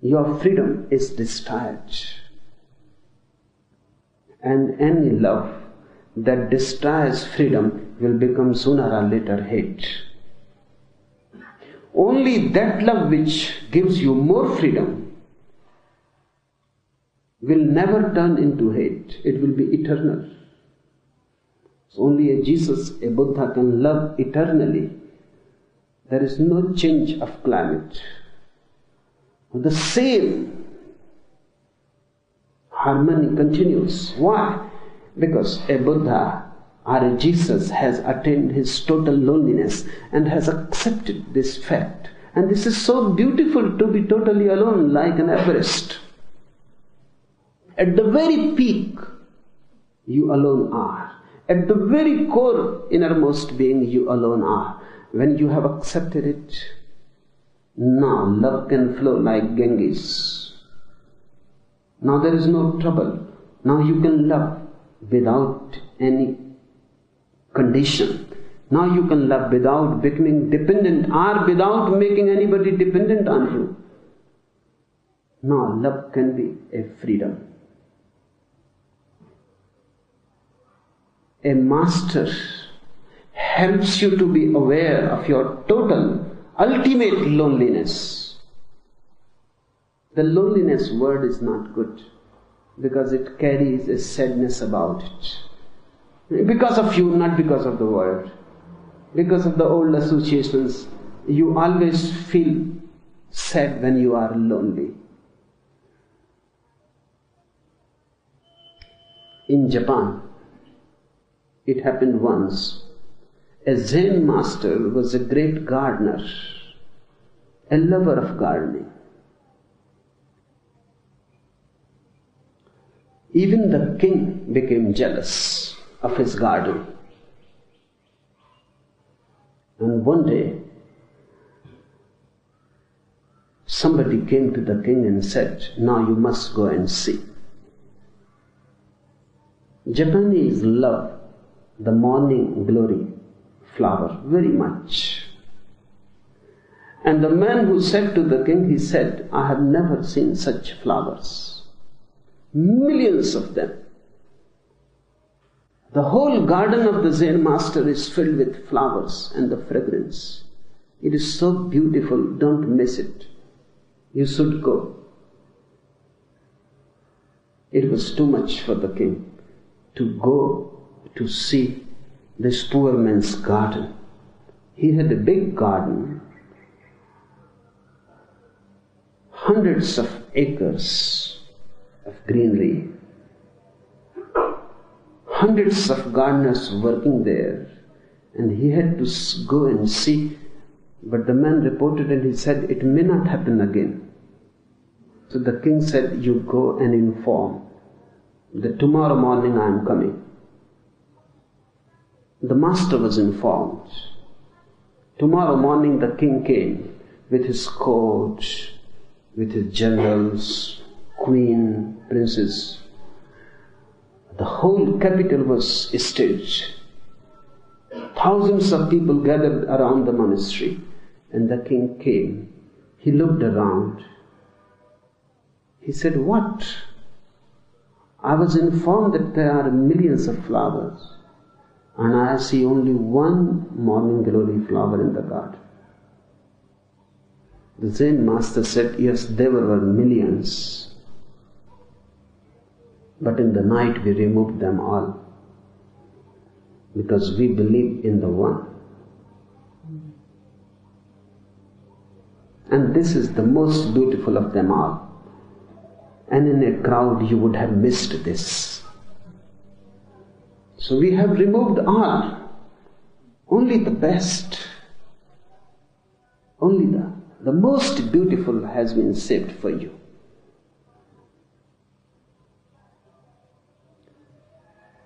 Your freedom is destroyed. And any love that destroys freedom will become sooner or later hate. Only that love which gives you more freedom will never turn into hate. It will be eternal. So only a Jesus, a Buddha can love eternally. There is no change of climate. The same harmony continues. Why? Because a Buddha or a Jesus has attained his total loneliness and has accepted this fact. And this is so beautiful to be totally alone like an Everest. At the very peak, you alone are. At the very core, innermost being, you alone are. When you have accepted it, now love can flow like Ganges. Now there is no trouble. Now you can love without any condition. Now you can love without becoming dependent or without making anybody dependent on you. Now love can be a freedom. A master helps you to be aware of your total, ultimate loneliness. The loneliness word is not good because it carries a sadness about it. Because of you, not because of the world. Because of the old associations, you always feel sad when you are lonely. In Japan, it happened once. A Zen master was a great gardener, a lover of gardening. Even the king became jealous of his garden. And one day, somebody came to the king and said, "Now you must go and see." Japanese love the morning glory flower very much. And the man who said to the king, he said, "I have never seen such flowers. Millions of them. The whole garden of the Zen master is filled with flowers and the fragrance. It is so beautiful, don't miss it. You should go." It was too much for the king to go to see this poor man's garden. He had a big garden, hundreds of acres of greenery, hundreds of gardeners working there, and he had to go and see. But the man reported and he said, "It may not happen again." So the king said, "You go and inform that tomorrow morning I am coming." The master was informed. Tomorrow morning the king came with his court, with his generals, queen, princes. The whole capital was staged. Thousands of people gathered around the monastery, and the king came. He looked around. He said, "What? I was informed that there are millions of flowers. and I see only one morning glory flower in the garden. The Zen master said, yes, there were millions, but in the night we removed them all because we believe in the one. And this is the most beautiful of them all. And in a crowd you would have missed this. So we have removed all, only the best, only the most beautiful has been saved for you.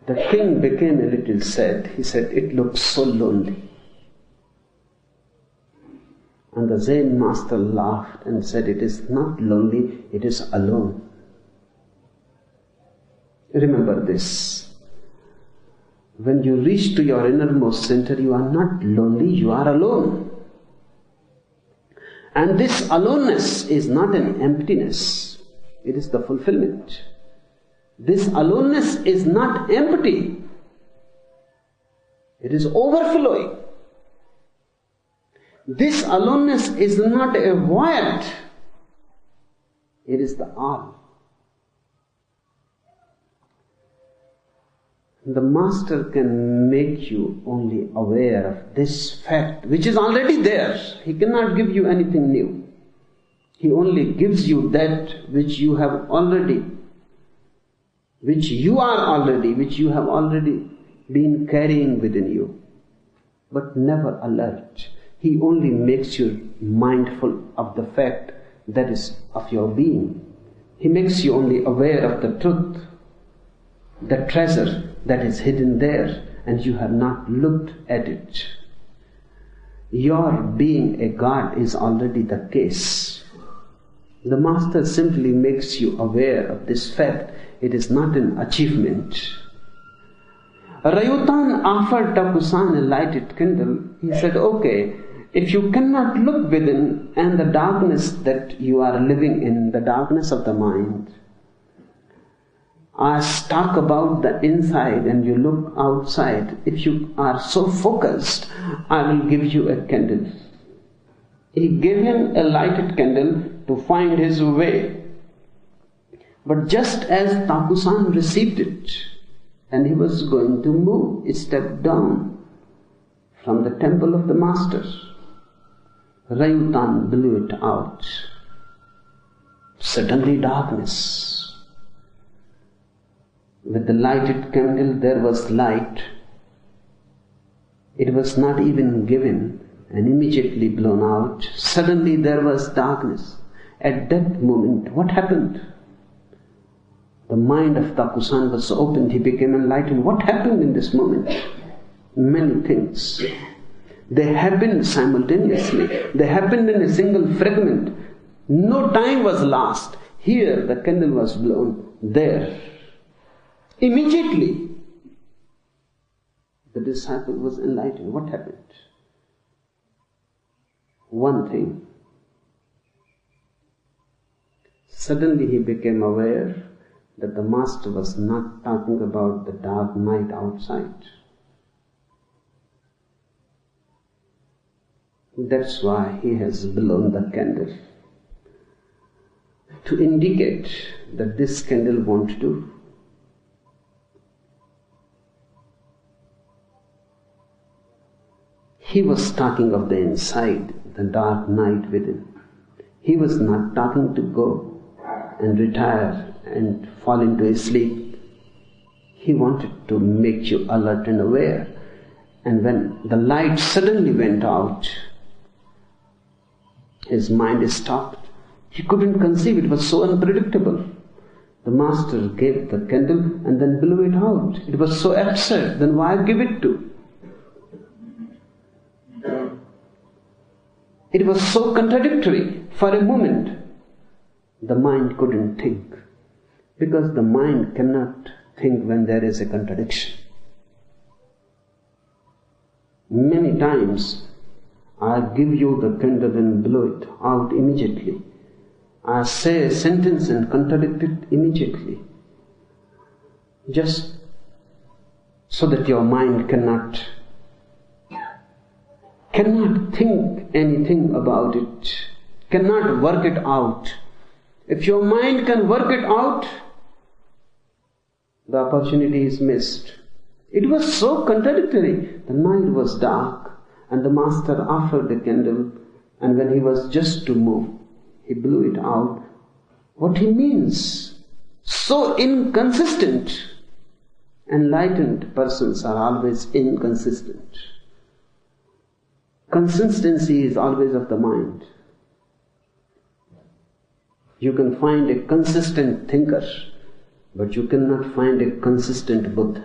The king became a little sad. He said, it looks so lonely. And the Zen master laughed and said, it is not lonely, it is alone. Remember this. When you reach to your innermost center, you are not lonely, you are alone. And this aloneness is not an emptiness, it is the fulfillment. This aloneness is not empty, it is overflowing. This aloneness is not a void, it is the all. The master can make you only aware of this fact which is already there. He cannot give you anything new. He only gives you that which you have already, which you have already been carrying within you, but never alert. He only makes you mindful of the fact that is of your being. He makes you only aware of the truth, the treasure that is hidden there, and you have not looked at it. Your being a God is already the case. The master simply makes you aware of this fact. It is not an achievement. Rayutan offered Thakussan a lighted candle. He said, okay, if you cannot look within and the darkness that you are living in, the darkness of the mind, talk about the inside and you look outside. If you are so focused, I will give you a candle. He gave him a lighted candle to find his way. But just as Thakussan received it and he was going to move, he stepped down from the temple of the master. Rayutan blew it out. Suddenly darkness. With the lighted candle there was light. It was not even given and immediately blown out. Suddenly there was darkness. At that moment, what happened? The mind of Thakussan was opened. He became enlightened. What happened in this moment? Many things. They happened simultaneously. They happened in a single fragment. No time was lost. Here the candle was blown. There. Immediately, the disciple was enlightened. What happened? One thing. Suddenly he became aware that the master was not talking about the dark night outside. That's why he has blown the candle. To indicate that this candle won't do. He was talking of the inside, the dark night within. He was not talking to go and retire and fall into a sleep. He wanted to make you alert and aware. And when the light suddenly went out, his mind stopped. He couldn't conceive, it was so unpredictable. The master gave the candle and then blew it out. It was so absurd, then why give it to? It was so contradictory. For a moment, the mind couldn't think. Because the mind cannot think when there is a contradiction. Many times, I give you the candle and blow it out immediately. I say a sentence and contradict it immediately. Just so that your mind cannot think anything about it, cannot work it out. If your mind can work it out, the opportunity is missed. It was so contradictory. The night was dark, and the master offered a candle, and when he was just to move, he blew it out. What he means? So inconsistent. Enlightened persons are always inconsistent. Consistency is always of the mind. You can find a consistent thinker, but you cannot find a consistent Buddha.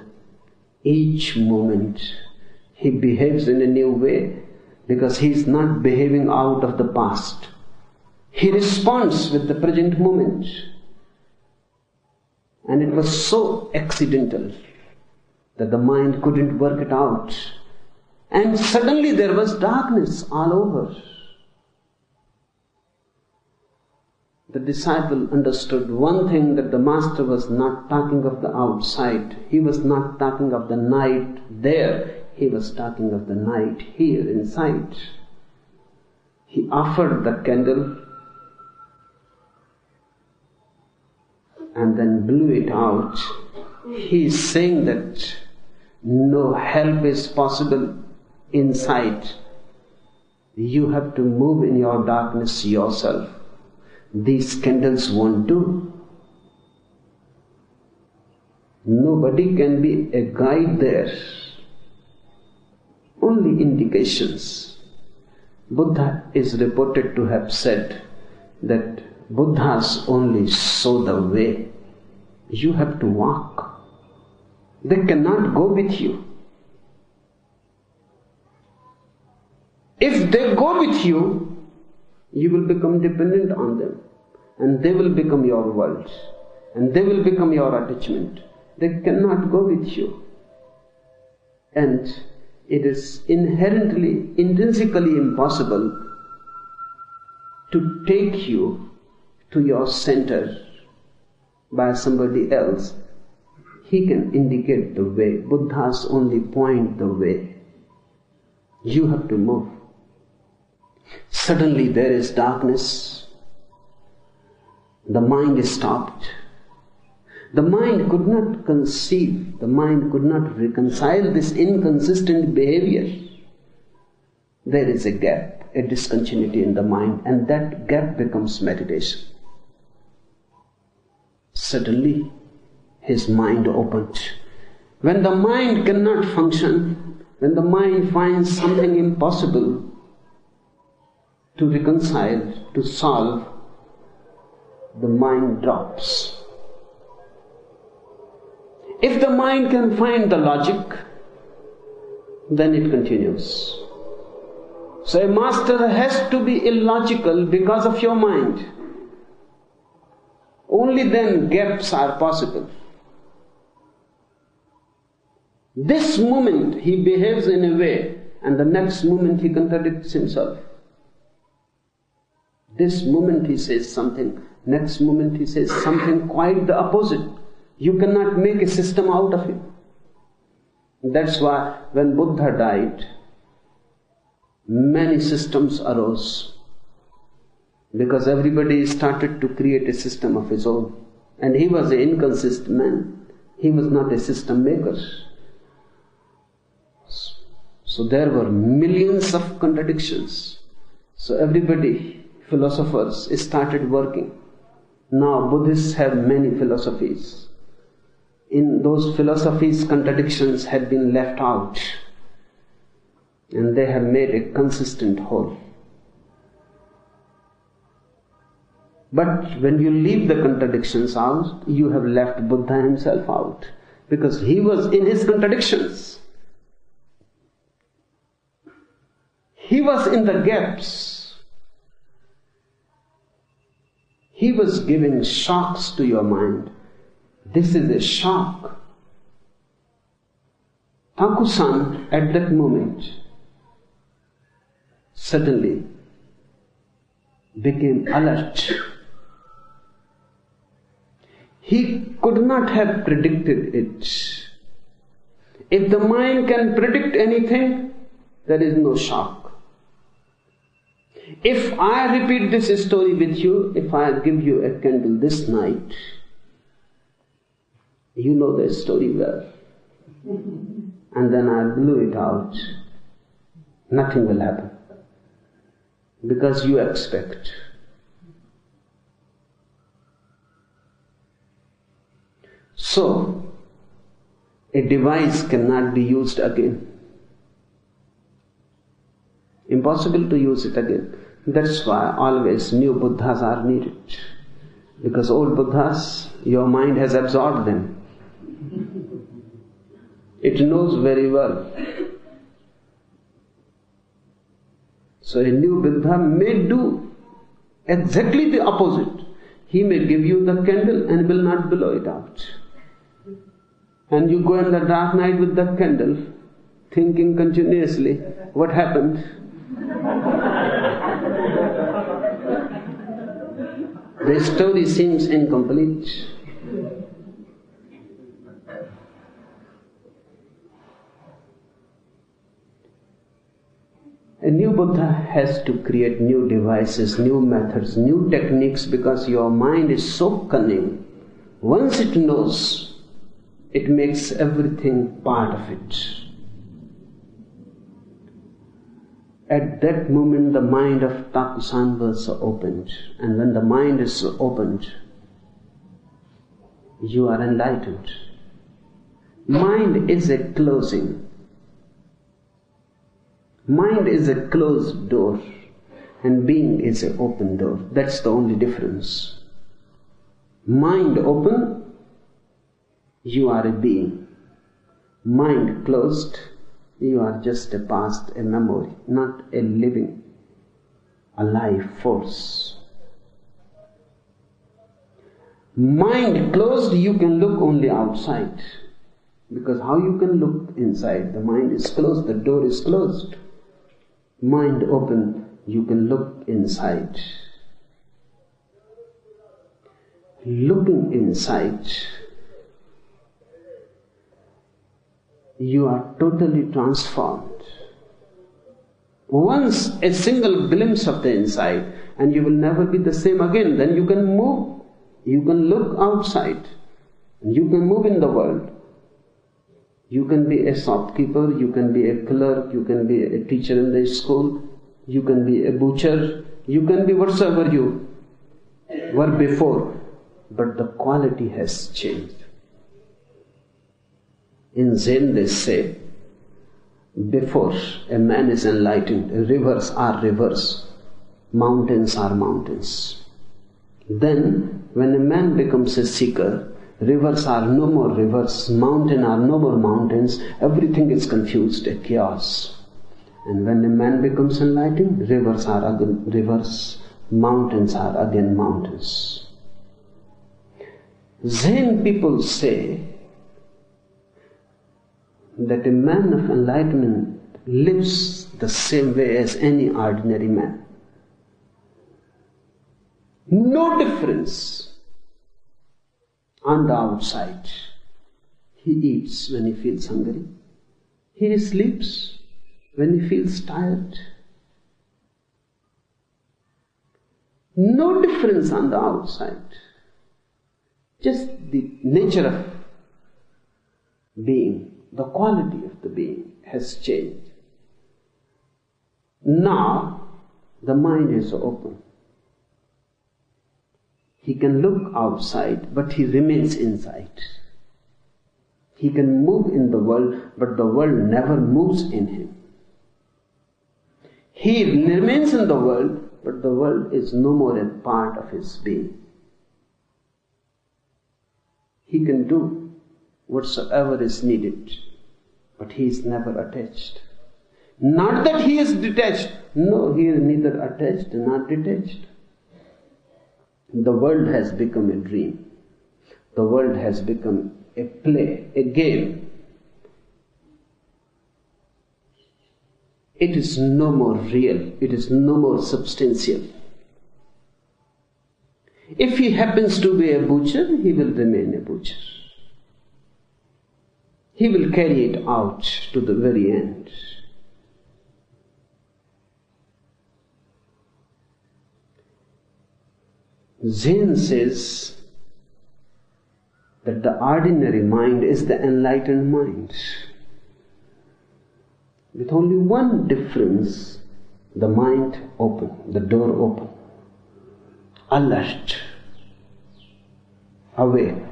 Each moment he behaves in a new way because he is not behaving out of the past. He responds with the present moment. And it was so accidental that the mind couldn't work it out. And suddenly there was darkness all over. The disciple understood one thing, that the master was not talking of the outside. He was not talking of the night there. He was talking of the night here inside. He offered the candle and then blew it out. He is saying that no help is possible inside. You have to move in your darkness yourself. These candles won't do. Nobody can be a guide there. Only indications. Buddha is reported to have said that Buddhas only show the way. You have to walk. They cannot go with you. If they go with you, you will become dependent on them, and they will become your world, and they will become your attachment. They cannot go with you. And it is intrinsically impossible to take you to your center by somebody else. He can indicate the way. Buddhas only point the way. You have to move. Suddenly there is darkness. The mind is stopped. The mind could not conceive, the mind could not reconcile this inconsistent behavior. There is a gap, a discontinuity in the mind, and that gap becomes meditation. Suddenly his mind opened. When the mind cannot function, when the mind finds something impossible to reconcile, to solve, the mind drops. If the mind can find the logic, then it continues. So a master has to be illogical because of your mind. Only then gaps are possible. This moment he behaves in a way, and the next moment he contradicts himself. This moment he says something, next moment he says something quite the opposite. You cannot make a system out of it. That's why when Buddha died, many systems arose, because everybody started to create a system of his own. And he was an inconsistent man. He was not a system maker. So there were millions of contradictions. So everybody, philosophers, started working. Now Buddhists have many philosophies. In those philosophies, contradictions had been left out, and they have made a consistent whole. But when you leave the contradictions out, you have left Buddha himself out, because he was in his contradictions. He was in the gaps. He was giving shocks to your mind. This is a shock. Thakur-san, at that moment, suddenly became alert. He could not have predicted it. If the mind can predict anything, there is no shock. If I repeat this story with you, if I give you a candle this night, you know the story well, and then I blew it out, nothing will happen, because you expect. So, a device cannot be used again. Impossible to use it again. That's why always new Buddhas are needed. Because old Buddhas, your mind has absorbed them. It knows very well. So a new Buddha may do exactly the opposite. He may give you the candle and will not blow it out. And you go in the dark night with the candle, thinking continuously, what happened? The story seems incomplete. A new Buddha has to create new devices, new methods, new techniques, because your mind is so cunning. Once it knows, it makes everything part of it. At that moment, the mind of Thakusar was opened. And when the mind is opened, you are enlightened. Mind is a closing. Mind is a closed door, and being is an open door. That's the only difference. Mind open, you are a being. Mind closed, you are just a past, a memory, not a living, alive force. Mind closed, you can look only outside. Because how you can look inside? The mind is closed, the door is closed. Mind open, you can look inside. Looking inside, you are totally transformed. Once a single glimpse of the inside, and you will never be the same again. Then you can move, you can look outside, you can move in the world. You can be a shopkeeper, you can be a clerk, you can be a teacher in the school, you can be a butcher, you can be whatsoever you were before, but the quality has changed. In Zen they say, before a man is enlightened, rivers are rivers, mountains are mountains. Then, when a man becomes a seeker, rivers are no more rivers, mountains are no more mountains, everything is confused, a chaos. And when a man becomes enlightened, rivers are again rivers, mountains are again mountains. Zen people say that a man of enlightenment lives the same way as any ordinary man. No difference. On the outside, he eats when he feels hungry. He sleeps when he feels tired. No difference on the outside. Just the nature of being, the quality of the being has changed. Now, the mind is open. He can look outside, but he remains inside. He can move in the world, but the world never moves in him. He remains in the world, but the world is no more a part of his being. He can do whatsoever is needed, but he is never attached. Not that he is detached. No, he is neither attached nor detached. The world has become a dream. The world has become a play, a game. It is no more real. It is no more substantial. If he happens to be a butcher, he will remain a butcher. he will carry it out to the very end. Zen says that the ordinary mind is the enlightened mind. With only one difference, the mind open, the door open, alert, awake.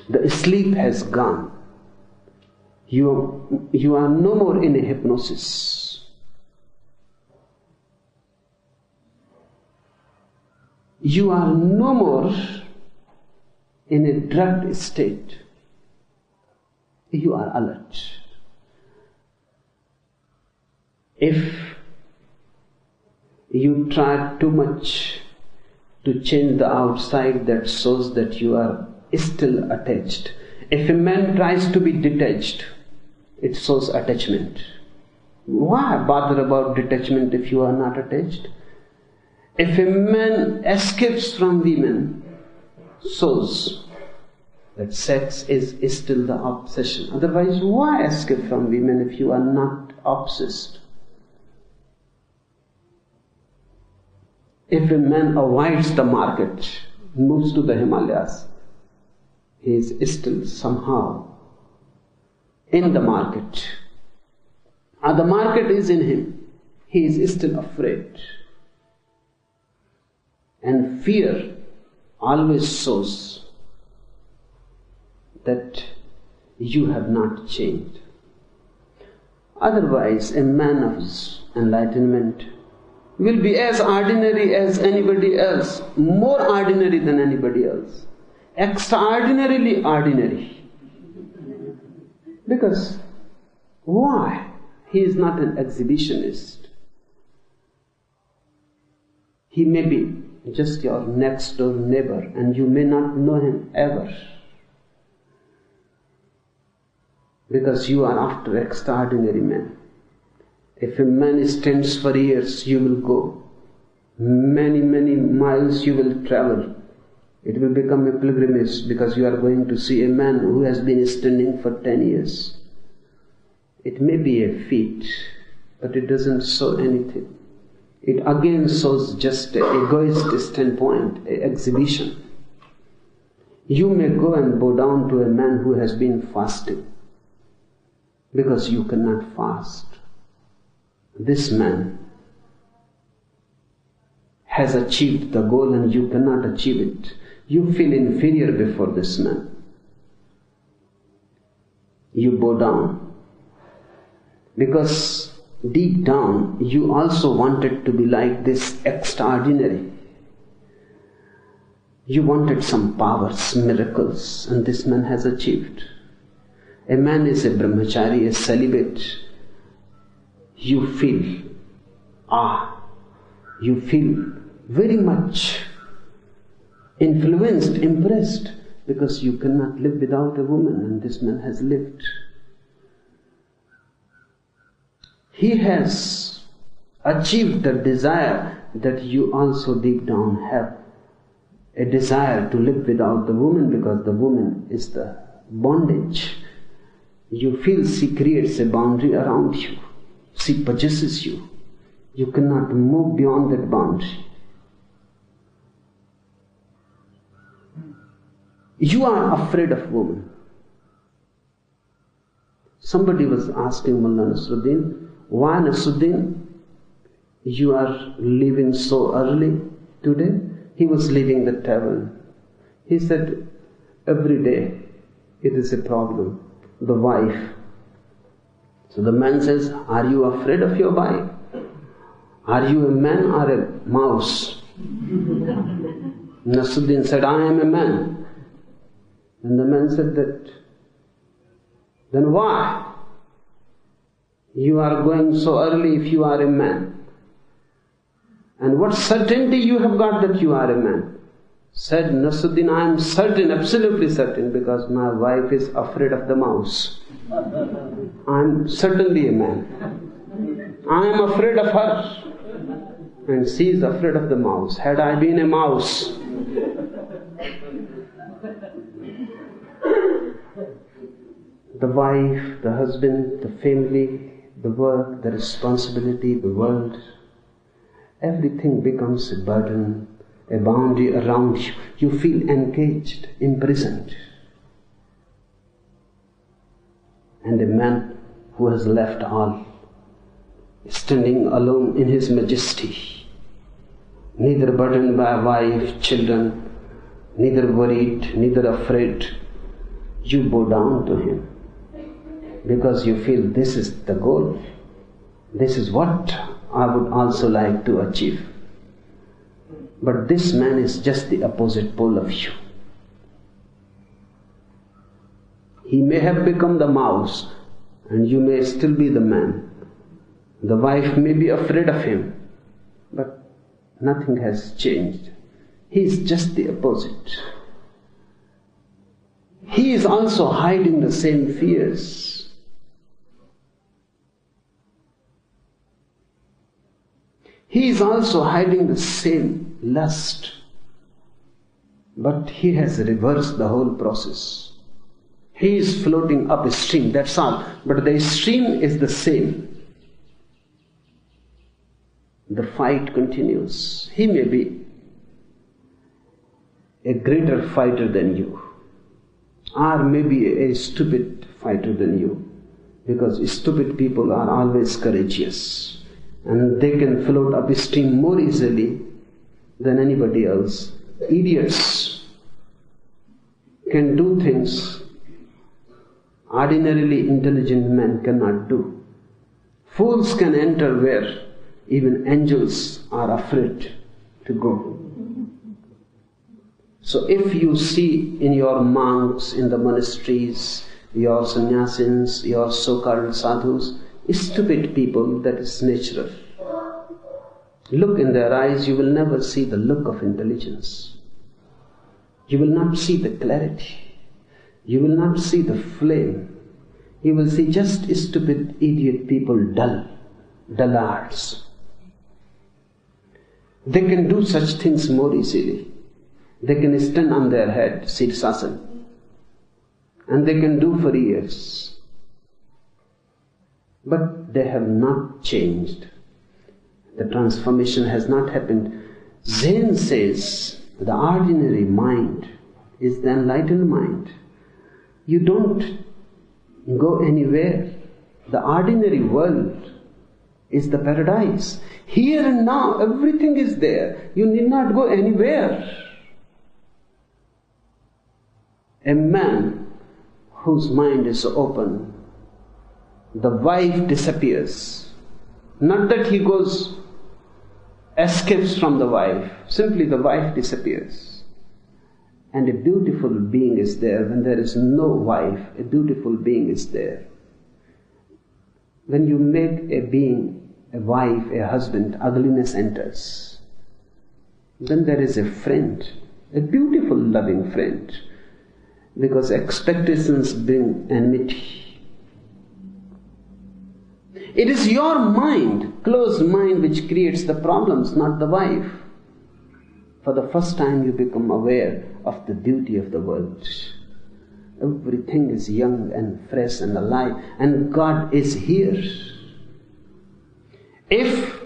The sleep has gone. You are no more in a hypnosis. You are no more in a drugged state. You are alert. If you try too much to change the outside, that shows that you are still attached. If a man tries to be detached, it shows attachment. Why bother about detachment if you are not attached? If a man escapes from women, shows that sex is still the obsession. Otherwise, why escape from women if you are not obsessed? If a man avoids the market, moves to the Himalayas, he is still somehow in the market. The market is in him. He is still afraid. And fear always shows that you have not changed. Otherwise, a man of enlightenment will be as ordinary as anybody else, more ordinary than anybody else, extraordinarily ordinary. Because why? He is not an exhibitionist. He may be just your next door neighbor and you may not know him ever. Because you are after extraordinary men. If a man stands for years, you will go. Many miles you will travel. It will become a pilgrimage because you are going to see a man who has been standing for 10 years. It may be a feat, but it doesn't show anything. It again shows just an egoist standpoint, an exhibition. You may go and bow down to a man who has been fasting because you cannot fast. This man has achieved the goal and you cannot achieve it. You feel inferior before this man. You bow down because deep down you also wanted to be like this extraordinary. You wanted some powers, miracles, and this man has achieved. A man is a brahmachari, a celibate. You feel you feel very much influenced, impressed, because you cannot live without a woman and this man has lived. He has achieved the desire that you also deep down have, a desire to live without the woman because the woman is the bondage. You feel she creates a boundary around you. She possesses you. You cannot move beyond that boundary. You are afraid of women. Somebody was asking Mullah Nasruddin, why Nasruddin, you are leaving so early today? He was leaving the tavern. He said, every day it is a problem. The wife. So the man says, are you afraid of your wife? Are you a man or a mouse? Nasruddin said, I am a man. And the man said that, then why? You are going so early if you are a man. And what certainty you have got that you are a man? Said Nasruddin, I am certain, absolutely certain, because my wife is afraid of the mouse. I am certainly a man. I am afraid of her. And she is afraid of the mouse. Had I been a mouse, The wife, the husband, the family, the work, the responsibility, the world, everything becomes a burden, a boundary around you. You feel encaged, imprisoned. And a man who has left all, standing alone in his majesty, neither burdened by wife, children, neither worried, neither afraid, you bow down to him because you feel this is the goal. This is what I would also like to achieve. But this man is just the opposite pole of you. He may have become the mouse and you may still be the man. The wife may be afraid of him, but nothing has changed. He is just the opposite. He is also hiding the same fears. He is also hiding the same lust. But he has reversed the whole process. He is floating upstream, that's all. But the stream is the same. The fight continues. He may be a greater fighter than you, or maybe a stupid fighter than you, because stupid people are always courageous and they can float upstream more easily than anybody else. Idiots can do things ordinarily intelligent men cannot do. Fools can enter where even angels are afraid to go. So if you see in your monks, in the monasteries, your sannyasins, your so-called sadhus, stupid people, that is natural. Look in their eyes, you will never see the look of intelligence. You will not see the clarity. You will not see the flame. You will see just stupid, idiot people, dullards. They can do such things more easily. They can stand on their head, Sirsasana, and they can do for years. But they have not changed. The transformation has not happened. Zen says the ordinary mind is the enlightened mind. You don't go anywhere. The ordinary world is the paradise. Here and now, everything is there. You need not go anywhere. A man whose mind is open, the wife disappears. Not that he escapes from the wife, simply the wife disappears. And a beautiful being is there. When there is no wife, a beautiful being is there. When you make a being, a wife, a husband, ugliness enters. Then there is a friend, a beautiful loving friend, because expectations bring enmity. It is your mind, closed mind, which creates the problems, not the wife. For the first time you become aware of the beauty of the world. Everything is young and fresh and alive, and God is here. If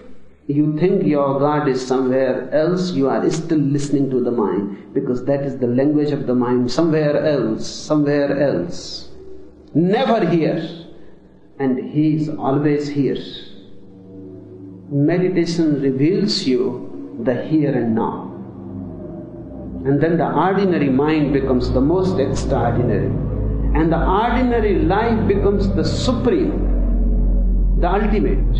you think your God is somewhere else, you are still listening to the mind, because that is the language of the mind. Somewhere else. Never here. And He is always here. Meditation reveals you the here and now. And then the ordinary mind becomes the most extraordinary. And the ordinary life becomes the supreme, the ultimate.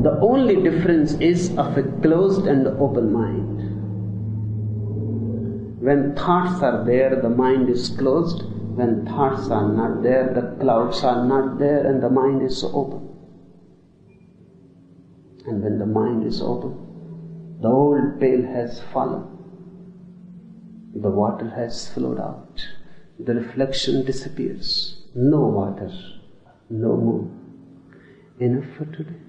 The only difference is of a closed and open mind. When thoughts are there, the mind is closed. When thoughts are not there, the clouds are not there, and the mind is open. And when the mind is open, the old pail has fallen. The water has flowed out. The reflection disappears. No water, no moon. Enough for today.